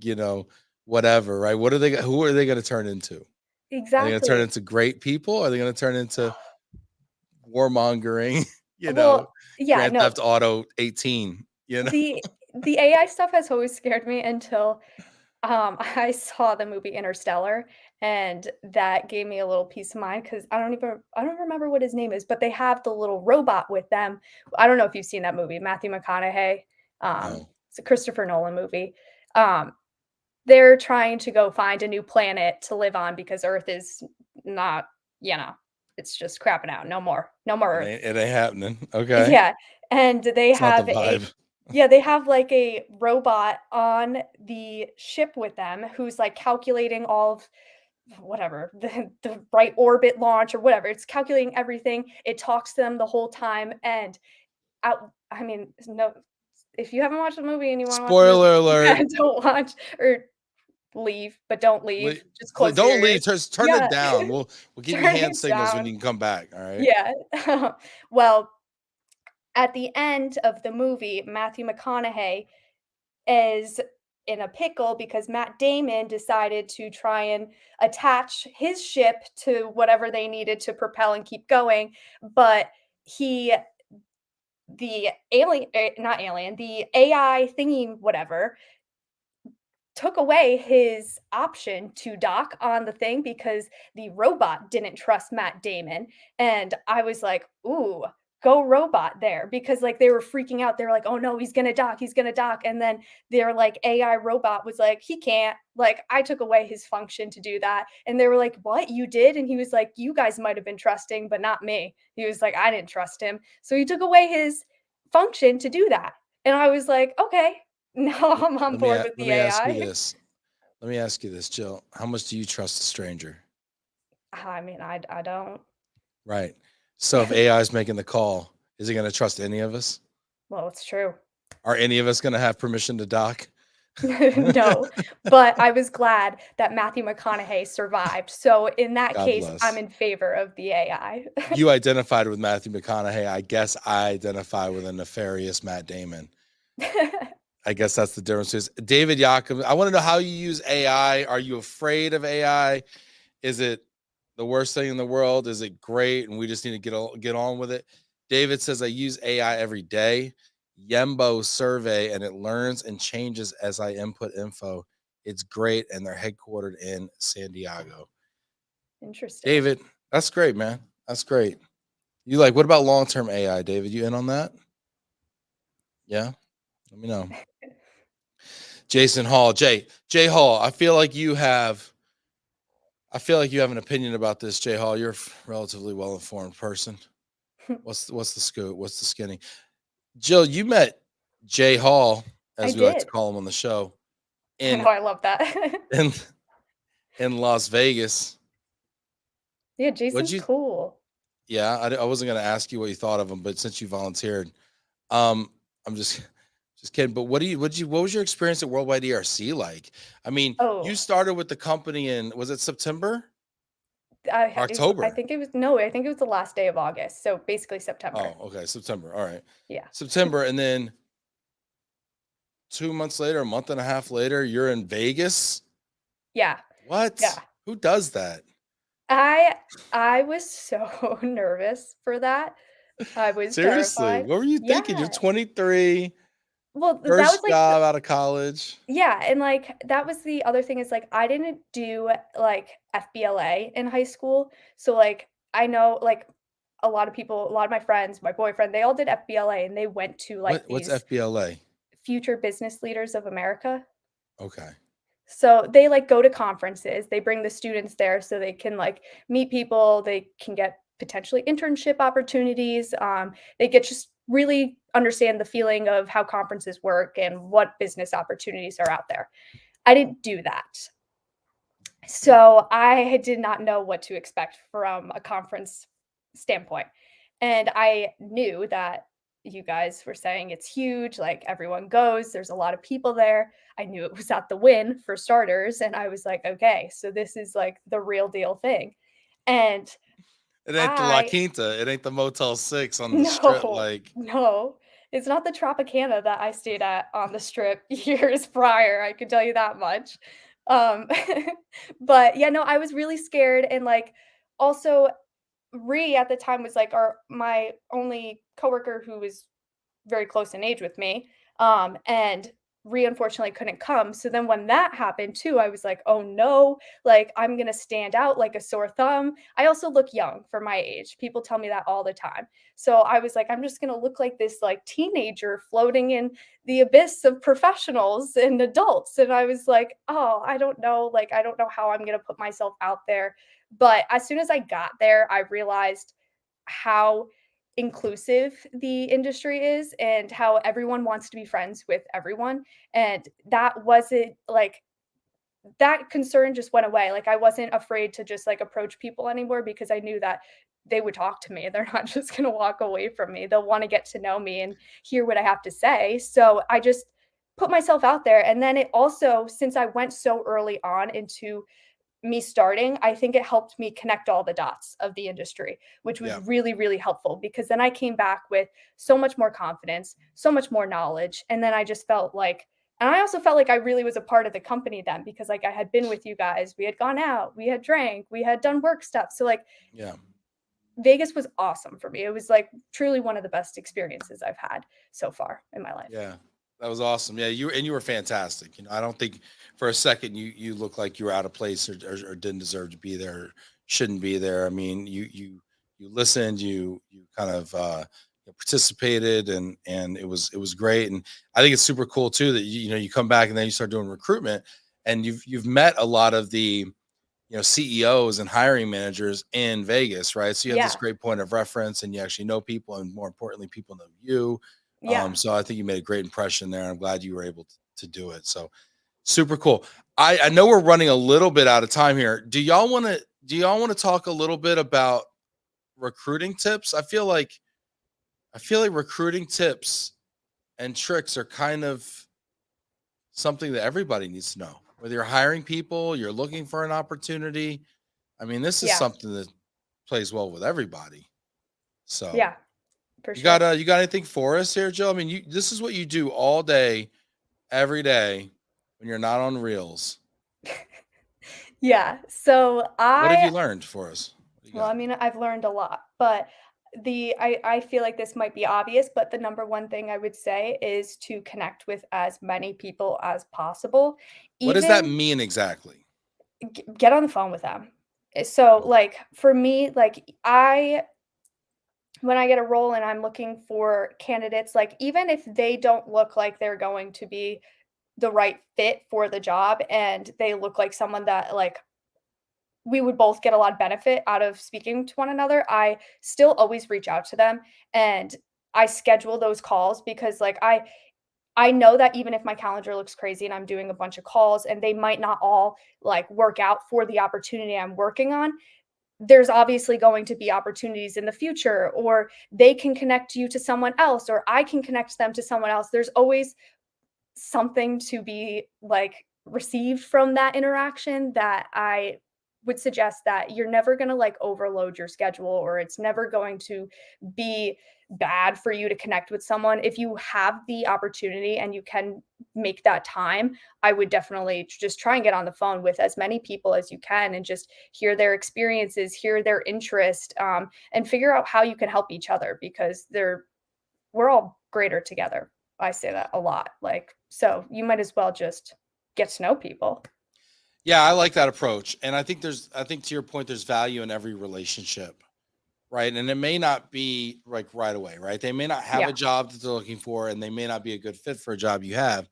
whatever, right? Who are they gonna turn into? Are they gonna turn exactly. into great people? Are they gonna turn into warmongering, Well, yeah, Grand no, Theft Auto 18, you know? the AI stuff has always scared me until I saw the movie Interstellar, and that gave me a little peace of mind because I don't remember what his name is, but they have the little robot with them. I don't know if you've seen that movie, Matthew McConaughey. No. It's a Christopher Nolan movie. Um, they're trying to go find a new planet to live on because Earth is not, you know, it's just crapping out. No more. No more Earth. It ain't happening. Okay. Yeah, and they It's not the have a vibe. yeah, they have, like, a robot on the ship with them who's, like, calculating all of whatever, the right orbit launch or whatever, it's calculating everything, it talks to them the whole time, and I mean, no if you haven't watched the movie and you wanna watch the movie, Spoiler yeah, alert. don't watch or leave, but don't leave, just close your Don't ears. leave. Just turn it Yeah, down. We'll give you turn hand it signals when down. you can come back. All right. Yeah. Well, at the end of the movie, Matthew McConaughey is in a pickle because Matt Damon decided to try and attach his ship to whatever they needed to propel and keep going, but he the alien not alien, the AI thingy whatever took away his option to dock on the thing because the robot didn't trust Matt Damon, and I was like, "Ooh, go robot there," because, like, they were freaking out, they were like, "Oh, no, he's gonna dock," and then their, like, AI robot was like, "He can't," like, I took away his function to do that, and they were like, "What? You did?" And he was like, "You guys might have been trusting, but not me." He was like, "I didn't trust him." So he took away his function to do that, and I was like, "Okay, now I'm on board with Let the me ask you AI." this. Let me ask you this, Jill. How much do you trust a stranger? I mean, I don't. Right. So if AI is making the call, is it going to trust any of us? Well, it's true. Are any of us going to have permission to dock? No, but I was glad that Matthew McConaughey survived. So in that God case, I'm bless. in favor of the AI. You identified with Matthew McConaughey. I guess I identify with a nefarious Matt Damon. I guess that's the difference. Is David Yakum. I want to know how you use AI. Are you afraid of AI? Is it the worst thing in the world? Is it great and we just need to get on with it? David says I use AI every day. Yembo survey and it learns and changes as I input info. It's great and they're headquartered in San Diego. Interesting. David, that's great, man. That's great. You like what about long-term AI, David? You in on that? Yeah. Let me know. Jason Hall, Jay Hall. I feel like you have I feel like you have an opinion about this, Jay Hall. You're a relatively well informed person. What's the scoop? What's the skinny? Jill, you met Jay Hall, I as we like to did. call him on the show, I know, in I love that. in in Las Vegas. Yeah, What'd Jason's you? cool. Yeah, I wasn't going to ask you what you thought of him, but since you volunteered, um, I'm just kidding. But what was your experience at Worldwide ERC like? I mean, you Oh, started with the company in, was it September or I October? think it was no, I think it was the last day of August, so basically September. Oh, okay, September. All right, Yeah. September, and then 2 months later, a month and a half later, you're in Vegas. Yeah. What? Yeah. Who does that? I I was so nervous for that. I was Seriously, terrified. what were you thinking? You're Yeah. 23, Well, that was first like job out of college. yeah, and, like, that was the other thing is, like, I didn't do, like, FBLA in high school, so, like, I know, like, a lot of my friends, my boyfriend, they all did FBLA, and they went to, like, What's these FBLA? Future Business Leaders of America. Okay. So, they, like, go to conferences, they bring the students there so they can, like, meet people, they can get potentially internship opportunities, they get just really understand the feeling of how conferences work and what business opportunities are out there. I didn't do that. So I did not know what to expect from a conference standpoint. And I knew that you guys were saying it's huge, like everyone goes, there's a lot of people there. I knew it was at the Win for starters. And I was like, okay, so this is like the real deal thing. And It ain't the La I Quinta. It ain't the Motel 6 on the strip. no, Like, no. It's not the Tropicana that I stayed at on the Strip years prior, I can tell you that much. Um, but yeah, no, I was really scared and, like, also, at the time was, like, our my only coworker who was very close in age with me, and unfortunately couldn't come, so then when that happened too, I was like, "Oh, no, like, I'm gonna stand out like a sore thumb." I also look young for my age, people tell me that all the time. So I was like, "I'm just gonna look like this, like, teenager floating in the abyss of professionals and adults," and I was like, "Oh, I don't know, like, I don't know how I'm gonna put myself out there." But as soon as I got there, I realized how inclusive the industry is and how everyone wants to be friends with everyone. And that wasn't like that concern just went away. Like I wasn't afraid to just like approach people anymore because I knew that they would talk to me. They're not just going to walk away from me. They'll want to get to know me and hear what I have to say. So I just put myself out there. And then it also, since I went so early on into me starting, I think it helped me connect all the dots of the industry, which was yeah. really, really helpful because then I came back with so much more confidence, so much more knowledge. And then I just felt like, and I also felt like I really was a part of the company then because like I had been with you guys, we had gone out, we had drank, we had done work stuff. So like Yeah. Vegas was awesome for me. It was like truly one of the best experiences I've had so far in my life. Yeah. That was awesome. Yeah, you were fantastic. I don't think for a second you looked like you were out of place or didn't deserve to be there, or shouldn't be there. I mean, you listened, you kind of participated, and it was great. And I think it's super cool too that you come back and then you start doing recruitment, and you've met a lot of the CEOs and hiring managers in Vegas, right? So you have this Yeah. great point of reference, and you actually know people, and more importantly, people know you. Yeah. So I think you made a great impression there. I'm glad you were able to do it. So super cool. I know we're running a little bit out of time here. Do y'all want to talk a little bit about recruiting tips? I feel like recruiting tips and tricks are kind of something that everybody needs to know. Whether you're hiring people, you're looking for an opportunity. I mean, this is Yeah. something that plays well with everybody. So Yeah. For you got sure. you got anything for us here, Joe? I mean, this is what you do all day, every day when you're not on reels. Yeah. So What have you I learned for us? What do you Well, got? I mean, I've learned a lot, but I feel like this might be obvious, but the number one thing I would say is to connect with as many people as possible. What does that Even mean exactly? get on the phone with them. So, Okay. like for me, like I when I get a role and I'm looking for candidates, like even if they don't look like they're going to be the right fit for the job and they look like someone that like we would both get a lot of benefit out of speaking to one another, I still always reach out to them and I schedule those calls because like I know that even if my calendar looks crazy and I'm doing a bunch of calls and they might not all like work out for the opportunity I'm working on, there's obviously going to be opportunities in the future, or they can connect you to someone else, or I can connect them to someone else. There's always something to be like received from that interaction that I would suggest that you're never going to like overload your schedule, or it's never going to be bad for you to connect with someone. If you have the opportunity and you can make that time, I would definitely just try and get on the phone with as many people as you can and just hear their experiences, hear their interest, and figure out how you can help each other because we're all greater together. I say that a lot. Like, so you might as well just get to know people. Yeah, I like that approach. And I think to your point, there's value in every relationship, right? And it may not be like right away, right? They may not have a Yeah. job that they're looking for and they may not be a good fit for a job you have,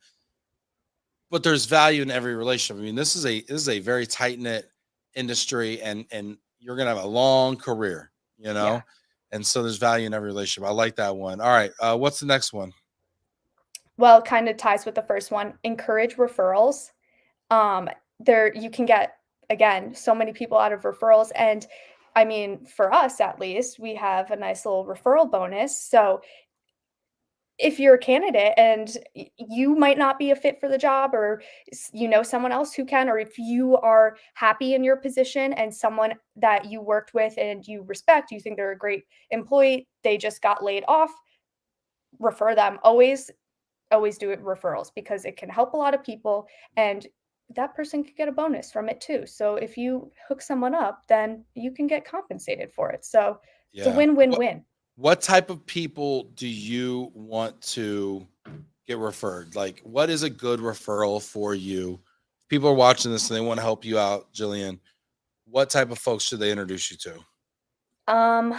but there's value in every relationship. I mean, this is a very tight knit industry, and you're gonna have a long career, you Yeah. know, and so there's value in every relationship. I like that one. All right, what's the next one? Well, it kind of ties with the first one. Encourage referrals. Um, there you can get again so many people out of referrals. And I mean, for us at least, we have a nice little referral bonus. So if you're a candidate and you might not be a fit for the job, or you know someone else who can, or if you are happy in your position and someone that you worked with and you respect, you think they're a great employee, they just got laid off, refer them. Always do it referrals because it can help a lot of people, and that person could get a bonus from it too. So if you hook someone up, then you can get compensated for it. So it's a Yeah. win-win-win. What type of people do you want to get referred? Like, what is a good referral for you? People are watching this and they want to help you out, Jillian. What type of folks should they introduce you to? I'm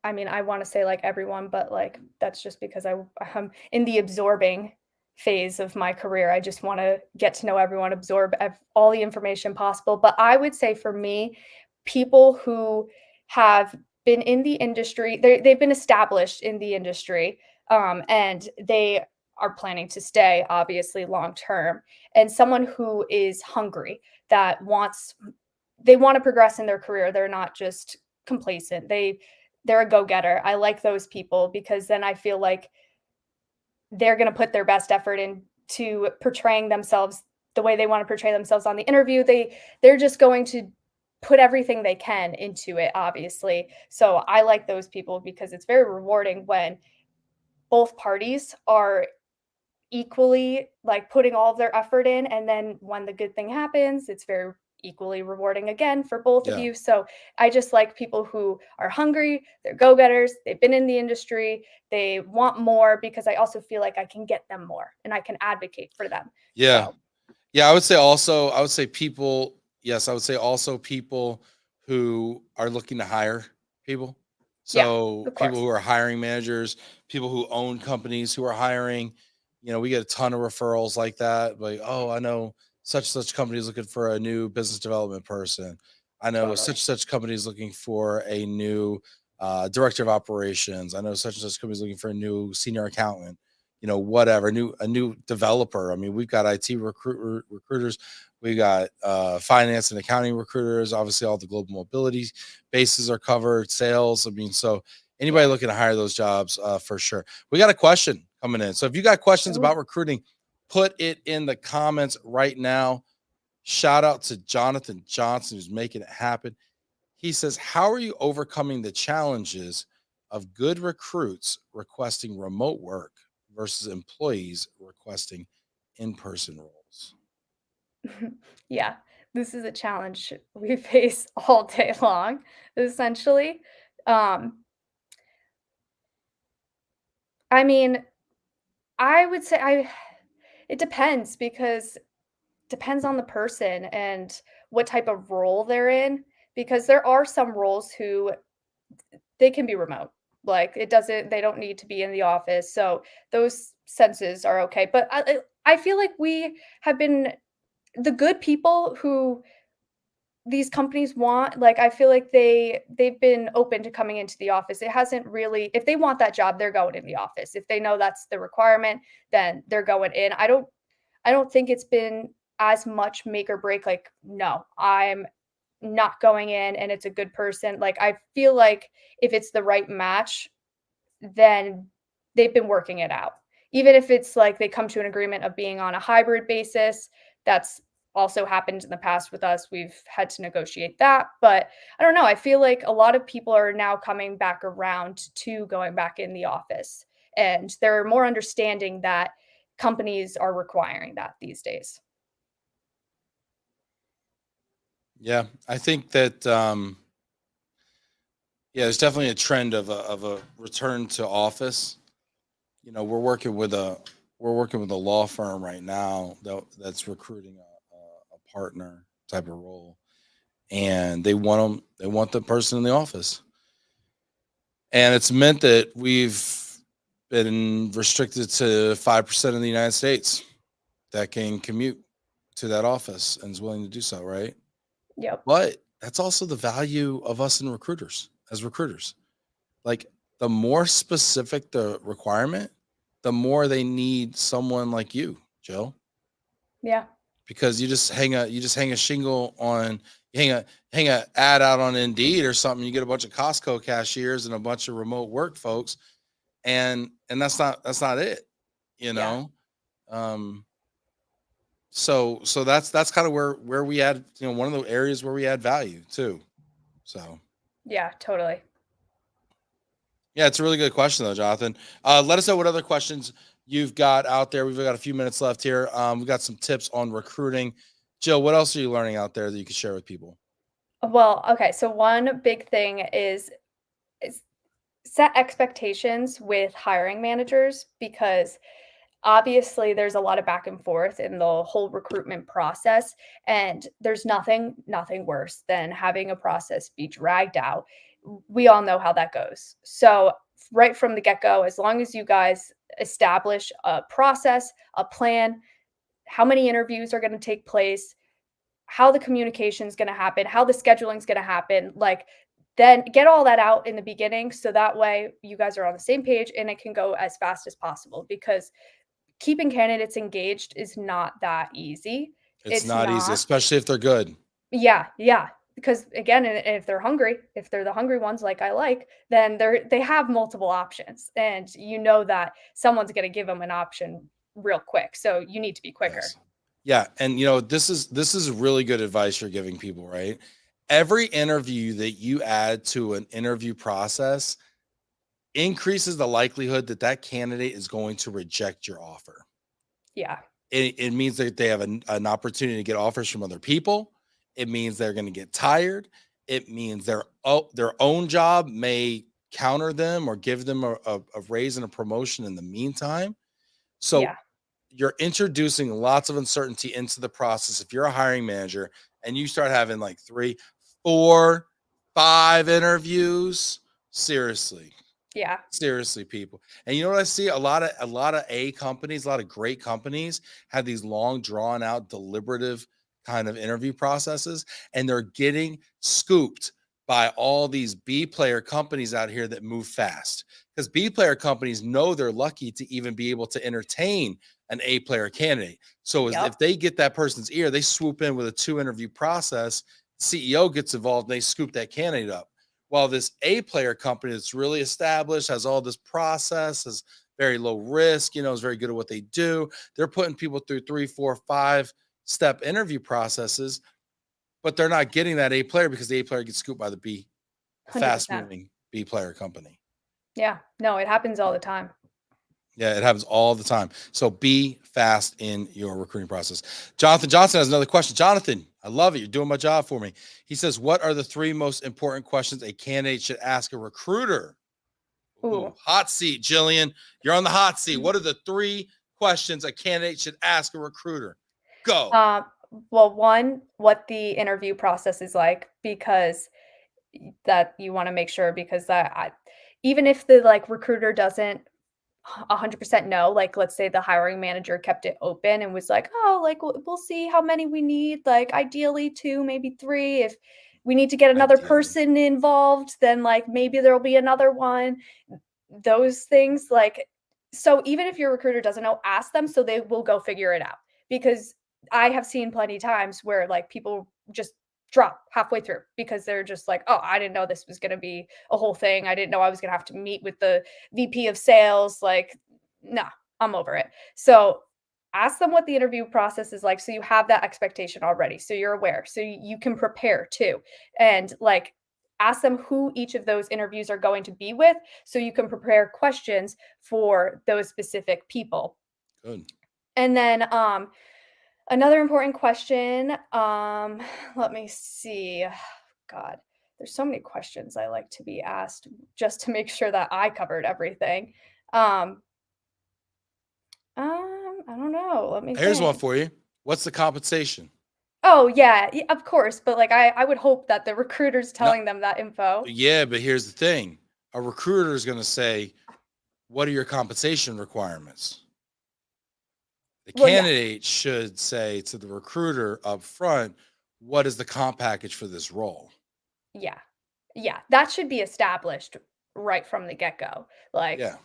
I mean, I wanna say, like, everyone, but, like, that's just because I'm in the absorbing phase of my career. I just wanna get to know everyone, absorb all the information possible, but I would say for me, people who have been in the industry, they've been established in the industry, and they are planning to stay, obviously, long term, and someone who is hungry, that wants they wanna progress in their career, they're not just complacent. They're a go-getter. I like those people because then I feel like they're gonna put their best effort into portraying themselves the way they wanna portray themselves on the interview. They're just going to put everything they can into it, obviously. So I like those people because it's very rewarding when both parties are equally, like, putting all of their effort in, and then when the good thing happens, it's very equally rewarding again for both of Yeah. you. So, I just like people who are hungry, they're go-getters, they've been in the industry, they want more because I also feel like I can get them more and I can advocate for them. Yeah. So, Yeah, I would say people, yes, I would say also people who are looking to hire people. yeah, So of people course. who are hiring managers, people who own companies who are hiring, we get a ton of referrals like that. Like, oh, I know such company is looking for a new business development person. I know Totally. such company is looking for a new director of operations. I know such company is looking for a new senior accountant, whatever, a new developer. I mean, we've got IT recruiters, we got finance and accounting recruiters. Obviously, all the global mobility bases are covered. Sales. I mean, so anybody Yeah. looking to hire those jobs, for sure. We got a question coming in. So if you got questions Ooh. about recruiting, put it in the comments right now. Shout out to Jonathan Johnson who's making it happen. He says, "How are you overcoming the challenges of good recruits requesting remote work versus employees requesting in-person roles?" Yeah. This is a challenge we face all day long, essentially. Um, I mean, I would say I it depends because depends on the person and what type of role they're in, because there are some roles who they can be remote. Like, they don't need to be in the office, so those senses are okay, but I feel like we have been the good people who these companies want, like, I feel like they've been open to coming into the office. It hasn't really, if they want that job, they're going in the office. If they know that's the requirement, then they're going in. I don't think it's been as much make or break, like, no, I'm not going in and it's a good person. Like, I feel like if it's the right match, then they've been working it out. Even if it's like they come to an agreement of being on a hybrid basis, that's also happened in the past with us. We've had to negotiate that. But I don't know. I feel like a lot of people are now coming back around to going back in the office. And they're more understanding that companies are requiring that these days. Yeah, I think that yeah, there's definitely a trend of a return to office. You know, we're working with a law firm right now that's recruiting a partner type of role, and they want the person in the office, and it's meant that we've been restricted to 5% of the United States that can commute to that office and is willing to do so, right? Yep. But that's also the value of us in recruiters as recruiters. Like, the more specific the requirement, the more they need someone like you, Jill, Yeah. because you just hang a shingle on you hang a ad out on Indeed or something. You get a bunch of Costco cashiers and a bunch of remote work folks, and that's not it, you Yeah. know. Um, so that's kind of where we add, you know, one of the areas where we add value too. So Yeah. Totally. yeah, it's a really good question though, Jonathan. Let us know what other questions you've got out there. We've got a few minutes left here. We've got some tips on recruiting. Jill, what else are you learning out there that you can share with people? Well, okay. So one big thing is set expectations with hiring managers, because obviously there's a lot of back and forth in the whole recruitment process, and there's nothing worse than having a process be dragged out. We all know how that goes. So right from the get-go, as long as you guys establish a process, a plan, how many interviews are going to take place, how the communication is going to happen, how the scheduling is going to happen, like, then get all that out in the beginning, so that way you guys are on the same page and it can go as fast as possible, because keeping candidates engaged is not that easy. It's It's not easy, not. especially if they're good. Yeah, yeah. Because again, and if they're hungry, if they're the hungry ones like I like, then they have multiple options. And you know that someone's gonna give them an option real quick. So you need to be quicker. Yes. Yeah, and you know, this is really good advice you're giving people, right? Every interview that you add to an interview process increases the likelihood that that candidate is going to reject your offer. Yeah. It means that they have an opportunity to get offers from other people. It means they're going to get tired. It means their own job may counter them or give them a raise and a promotion in the meantime. So Yeah. you're introducing lots of uncertainty into the process. If you're a hiring manager and you start having like 3, 4, 5 interviews, seriously, Yeah. seriously, people. And you know what I see? A lot of A companies, a lot of great companies have these long, drawn out, deliberative kind of interview processes, and they're getting scooped by all these B player companies out here that move fast. Because B player companies know they're lucky to even be able to entertain an A player candidate. So if Yep. they get that person's ear, they swoop in with a 2 interview process. CEO gets involved and they scoop that candidate up, while this A player company that's really established, has all this process, is very low risk, you know, is very good at what they do. They're putting people through 3, 4, 5 step interview processes, but they're not getting that A player because the A player gets scooped by the fast 100%. moving B player company. Yeah. No, it happens all the time. Yeah, it happens all the time. So be fast in your recruiting process. Jonathan Johnson has another question. Jonathan, I love it. You're doing my job for me. He says, what are the 3 most important questions a candidate should ask a recruiter? Ooh, Ooh. hot seat, Jillian. You're on the hot seat. What are the 3 questions a candidate should ask a recruiter? Go. Um, well, one, what the interview process is like, because that you want to make sure, because that even if the like recruiter doesn't 100% no. Like, let's say the hiring manager kept it open and was like, "Oh, like we'll see how many we need. Like, ideally 2, maybe 3. If we need to get another Ideally. person involved, then like maybe there'll be another one." Those things, like, so even if your recruiter doesn't know, ask them so they will go figure it out. Because I have seen plenty times where like people just drop halfway through because they're just like, "Oh, I didn't know this was going to be a whole thing. I didn't know I was going to have to meet with the VP of sales." Like, nah, I'm over it. So ask them what the interview process is like so you have that expectation already. So you're aware. So you can prepare too. And like ask them who each of those interviews are going to be with so you can prepare questions for those specific people. Good. And then another important question, let me see. God, there's so many questions I like to be asked just to make sure that I covered everything. Um, I don't know. Let me Here's one think. for you. What's the compensation? Oh yeah, of course. But like, I would hope that the recruiter's No, telling them that info. yeah, but here's the thing. A recruiter is going to say, what are your compensation requirements? The Well, yeah, candidate should say to the recruiter up front, what is the comp package for this role? yeah, yeah. That should be established right from the get go. Like, Yeah.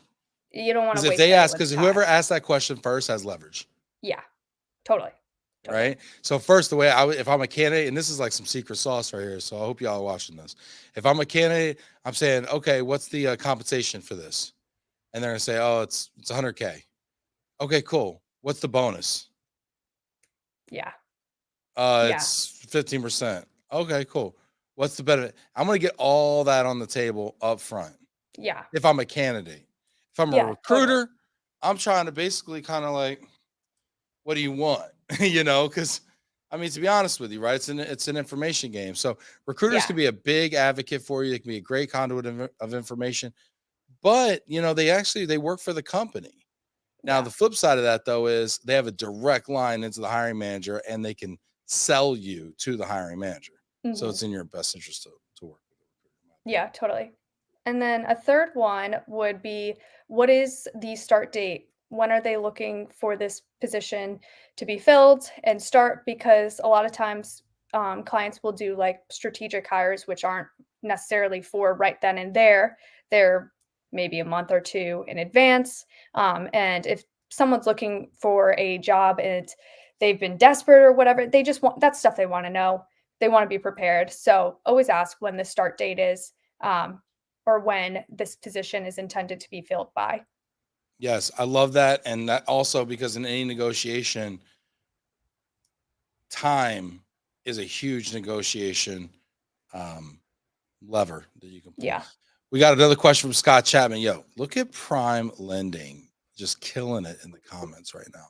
you don't want to Because if waste they ask, anyone's because whoever time. asked that question first has leverage, Yeah, totally, totally. right? So first, the way I would, if I'm a candidate, and this is like some secret sauce right here, so I hope y'all are watching this. If I'm a candidate, I'm saying, okay, what's the compensation for this? And they're gonna say, oh, it's 100K. Okay, cool. What's the bonus? Yeah, yeah, It's 15%. Okay, cool. What's the benefit? I'm gonna get all that on the table up front. yeah, If I'm a candidate, if I'm a yeah, totally. recruiter, I'm trying to basically kind of like, what do you want? Because I mean, to be honest with you, right? It's an information game. So recruiters Yeah, can be a big advocate for you. They can be a great conduit of information, but they work for the company. Now, yeah. the flip side of that though is they have a direct line into the hiring manager and they can sell you to the hiring manager. So Mhm. it's in your best interest to work with a recruiter, in my Yeah, opinion. totally. And then a third one would be, what is the start date? When are they looking for this position to be filled and start? Because a lot of times clients will do like strategic hires, which aren't necessarily for right then and there. They're maybe a month or two in advance. And if someone's looking for a job and they've been desperate or whatever, they just want that's stuff they want to know. They want to be prepared. So always ask when the start date is, um, or when this position is intended to be filled by. Yes, I love that. And that also because in any negotiation, time is a huge negotiation um, lever that you can pull. Yeah. We got another question from Scott Chapman. Yo, look at Prime Lending just killing it in the comments right now.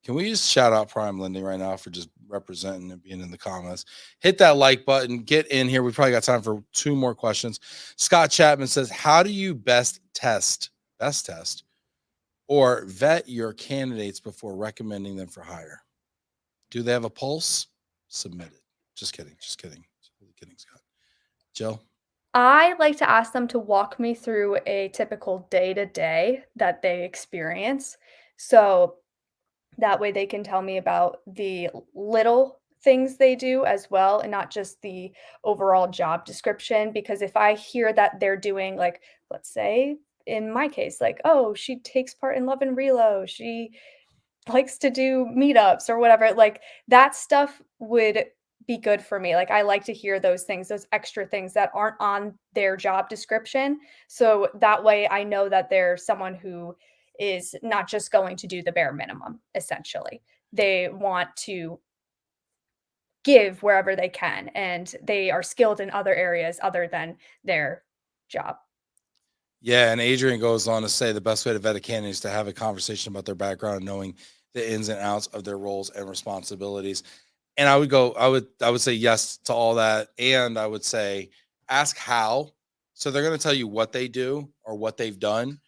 Can we just shout out Prime Lending right now for just representing and being in the comments? Hit that like button, get in here. We probably got time for 2 more questions. Scott Chapman says, how do you best test or vet your candidates before recommending them for hire? Do they have a pulse? Submit it. Just kidding. Just kidding. Totally kidding, Scott. Jill? I like to ask them to walk me through a typical day to day that they experience. So that way they can tell me about the little things they do as well and not just the overall job description. Because if I hear that they're doing, like, let's say in my case, like, oh, she takes part in Love and Relo, she likes to do meetups or whatever, like, that stuff would be good for me. Like, I like to hear those things, those extra things that aren't on their job description, so that way I know that they're someone who is not just going to do the bare minimum, essentially. They want to give wherever they can, and they are skilled in other areas other than their job. Yeah, and Adrian goes on to say the best way to vet a candidate is to have a conversation about their background and knowing the ins and outs of their roles and responsibilities. And I would say yes to all that. And I would say ask how. So they're going to tell you what they do or what they've done,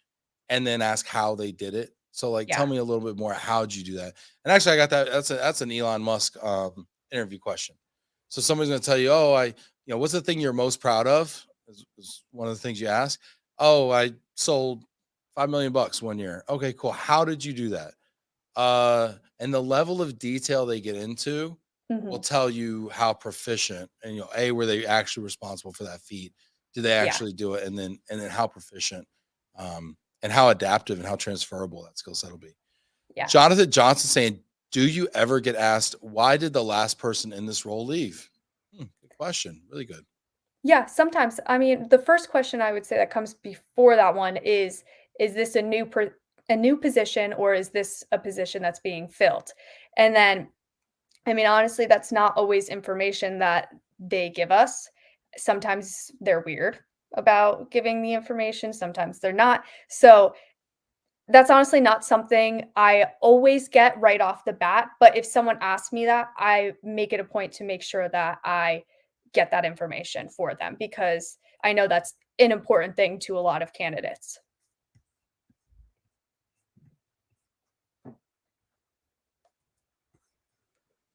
and then ask how they did it. So like tell Yeah, me a little bit more. How'd you do that? And actually I got that. That's an Elon Musk interview question. So somebody's gonna tell you, oh, what's the thing you're most proud of? Is one of the things you ask. Oh, I sold $5 million 1 year. Okay, cool. How did you do that? And the level of detail they get into will Mhm. tell you how proficient and, A, were they actually responsible for that feat? Do they Yeah. actually do it? And then how proficient, and how adaptive and how transferable that skill set will be. Yeah. Jonathan Johnson saying, do you ever get asked, why did the last person in this role leave? Good question. Really good. Yeah, sometimes. I mean, the first question I would say that comes before that one is this a new position, or is this a position that's being filled? And then, I mean, honestly, that's not always information that they give us. Sometimes they're weird about giving the information, sometimes they're not. So, that's honestly not something I always get right off the bat, but if someone asks me that, I make it a point to make sure that I get that information for them, because I know that's an important thing to a lot of candidates.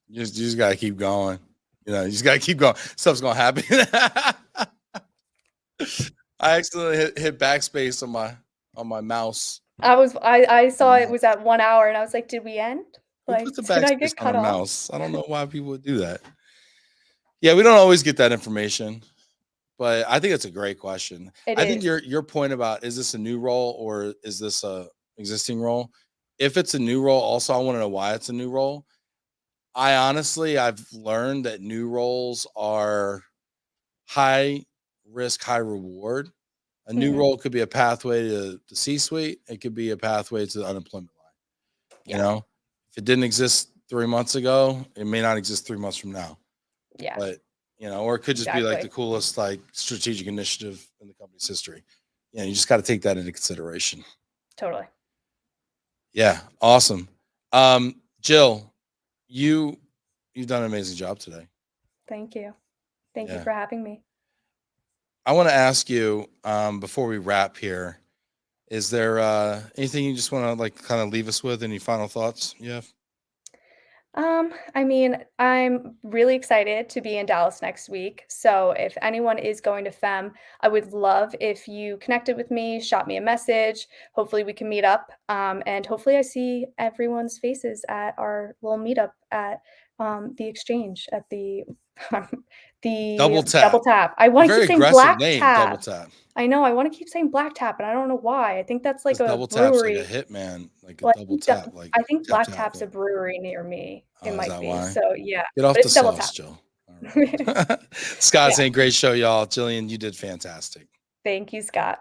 You just gotta keep going. You just gotta keep going. Stuff's gonna happen. I accidentally hit backspace on my mouse. I saw it Um, was at 1 hour and I was like, "Did we end? Who Like, puts a did I backspace get on a cut off?" mouse? I don't know why people would do that. Yeah, we don't always get that information, but I think it's a great question. It I think is. your point about, is this a new role or is this a existing role? If it's a new role, also I want to know why it's a new role. I've learned that new roles are high risk, high reward. A new Mhm. role could be a pathway to the C-suite. It could be a pathway to the unemployment line. You Yeah. know, if it didn't exist 3 months ago, it may not exist 3 months from now. Yeah. But or it could just be like the Exactly. coolest like strategic initiative in the company's history. You just got to take that into consideration. Totally. Yeah, awesome. Jill, you you've done an amazing job today. Thank you. Thank you Yeah. for having me. I want to ask you, before we wrap here, is there anything you just want to like kind of leave us with? Any final thoughts you have? I mean, I'm really excited to be in Dallas next week. So if anyone is going to FEM, I would love if you connected with me, shot me a message. Hopefully we can meet up. And hopefully I see everyone's faces at our little meetup at the exchange at the the Double tap. double tap. I want to keep Very saying aggressive black name, double tap. tap. I know I want to keep saying black tap, and I don't know why. I think that's like Because a double tap's like a brewery. hitman, like a Well, double tap, like I think tap Black tap. Tap's Yeah. a brewery near me. It Oh, is might that be. why? So, yeah, Get off but the it's double sauce, tap. Jill. All right. Scott Yeah. saying great show, y'all. Jillian, you did fantastic. Thank you, Scott.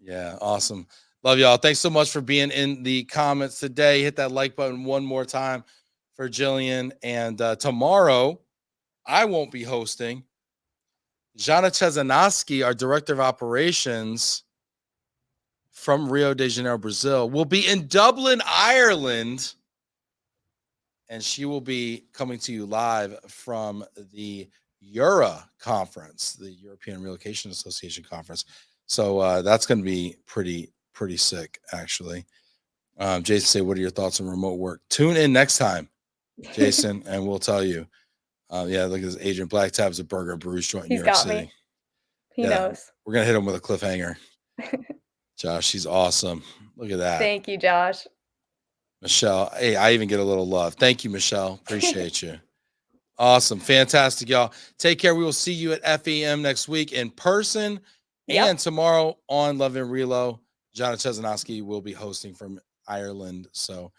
Yeah, awesome. Love y'all. Thanks so much for being in the comments today. Hit that like button one more time for Jillian. And tomorrow, I won't be hosting. Jana Chezanaski, our director of operations from Rio de Janeiro, Brazil, will be in Dublin, Ireland. And she will be coming to you live from the EURA conference, the European Relocation Association conference. So that's going to be pretty sick, actually. Jason say, what are your thoughts on remote work? Tune in next time, Jason, and we'll tell you. Yeah, look at this. Agent Black Tab's a burger brews joint in New He's York got City. me. He Yeah, knows. we're gonna hit him with a cliffhanger. Josh, she's awesome. Look at that. Thank you, Josh. Michelle. Hey, I even get a little love. Thank you, Michelle. Appreciate you. Awesome. Fantastic, y'all. Take care. We will see you at FEM next week in person. And Yep. tomorrow on Love and Relo, Jana Chezanoski will be hosting from Ireland. So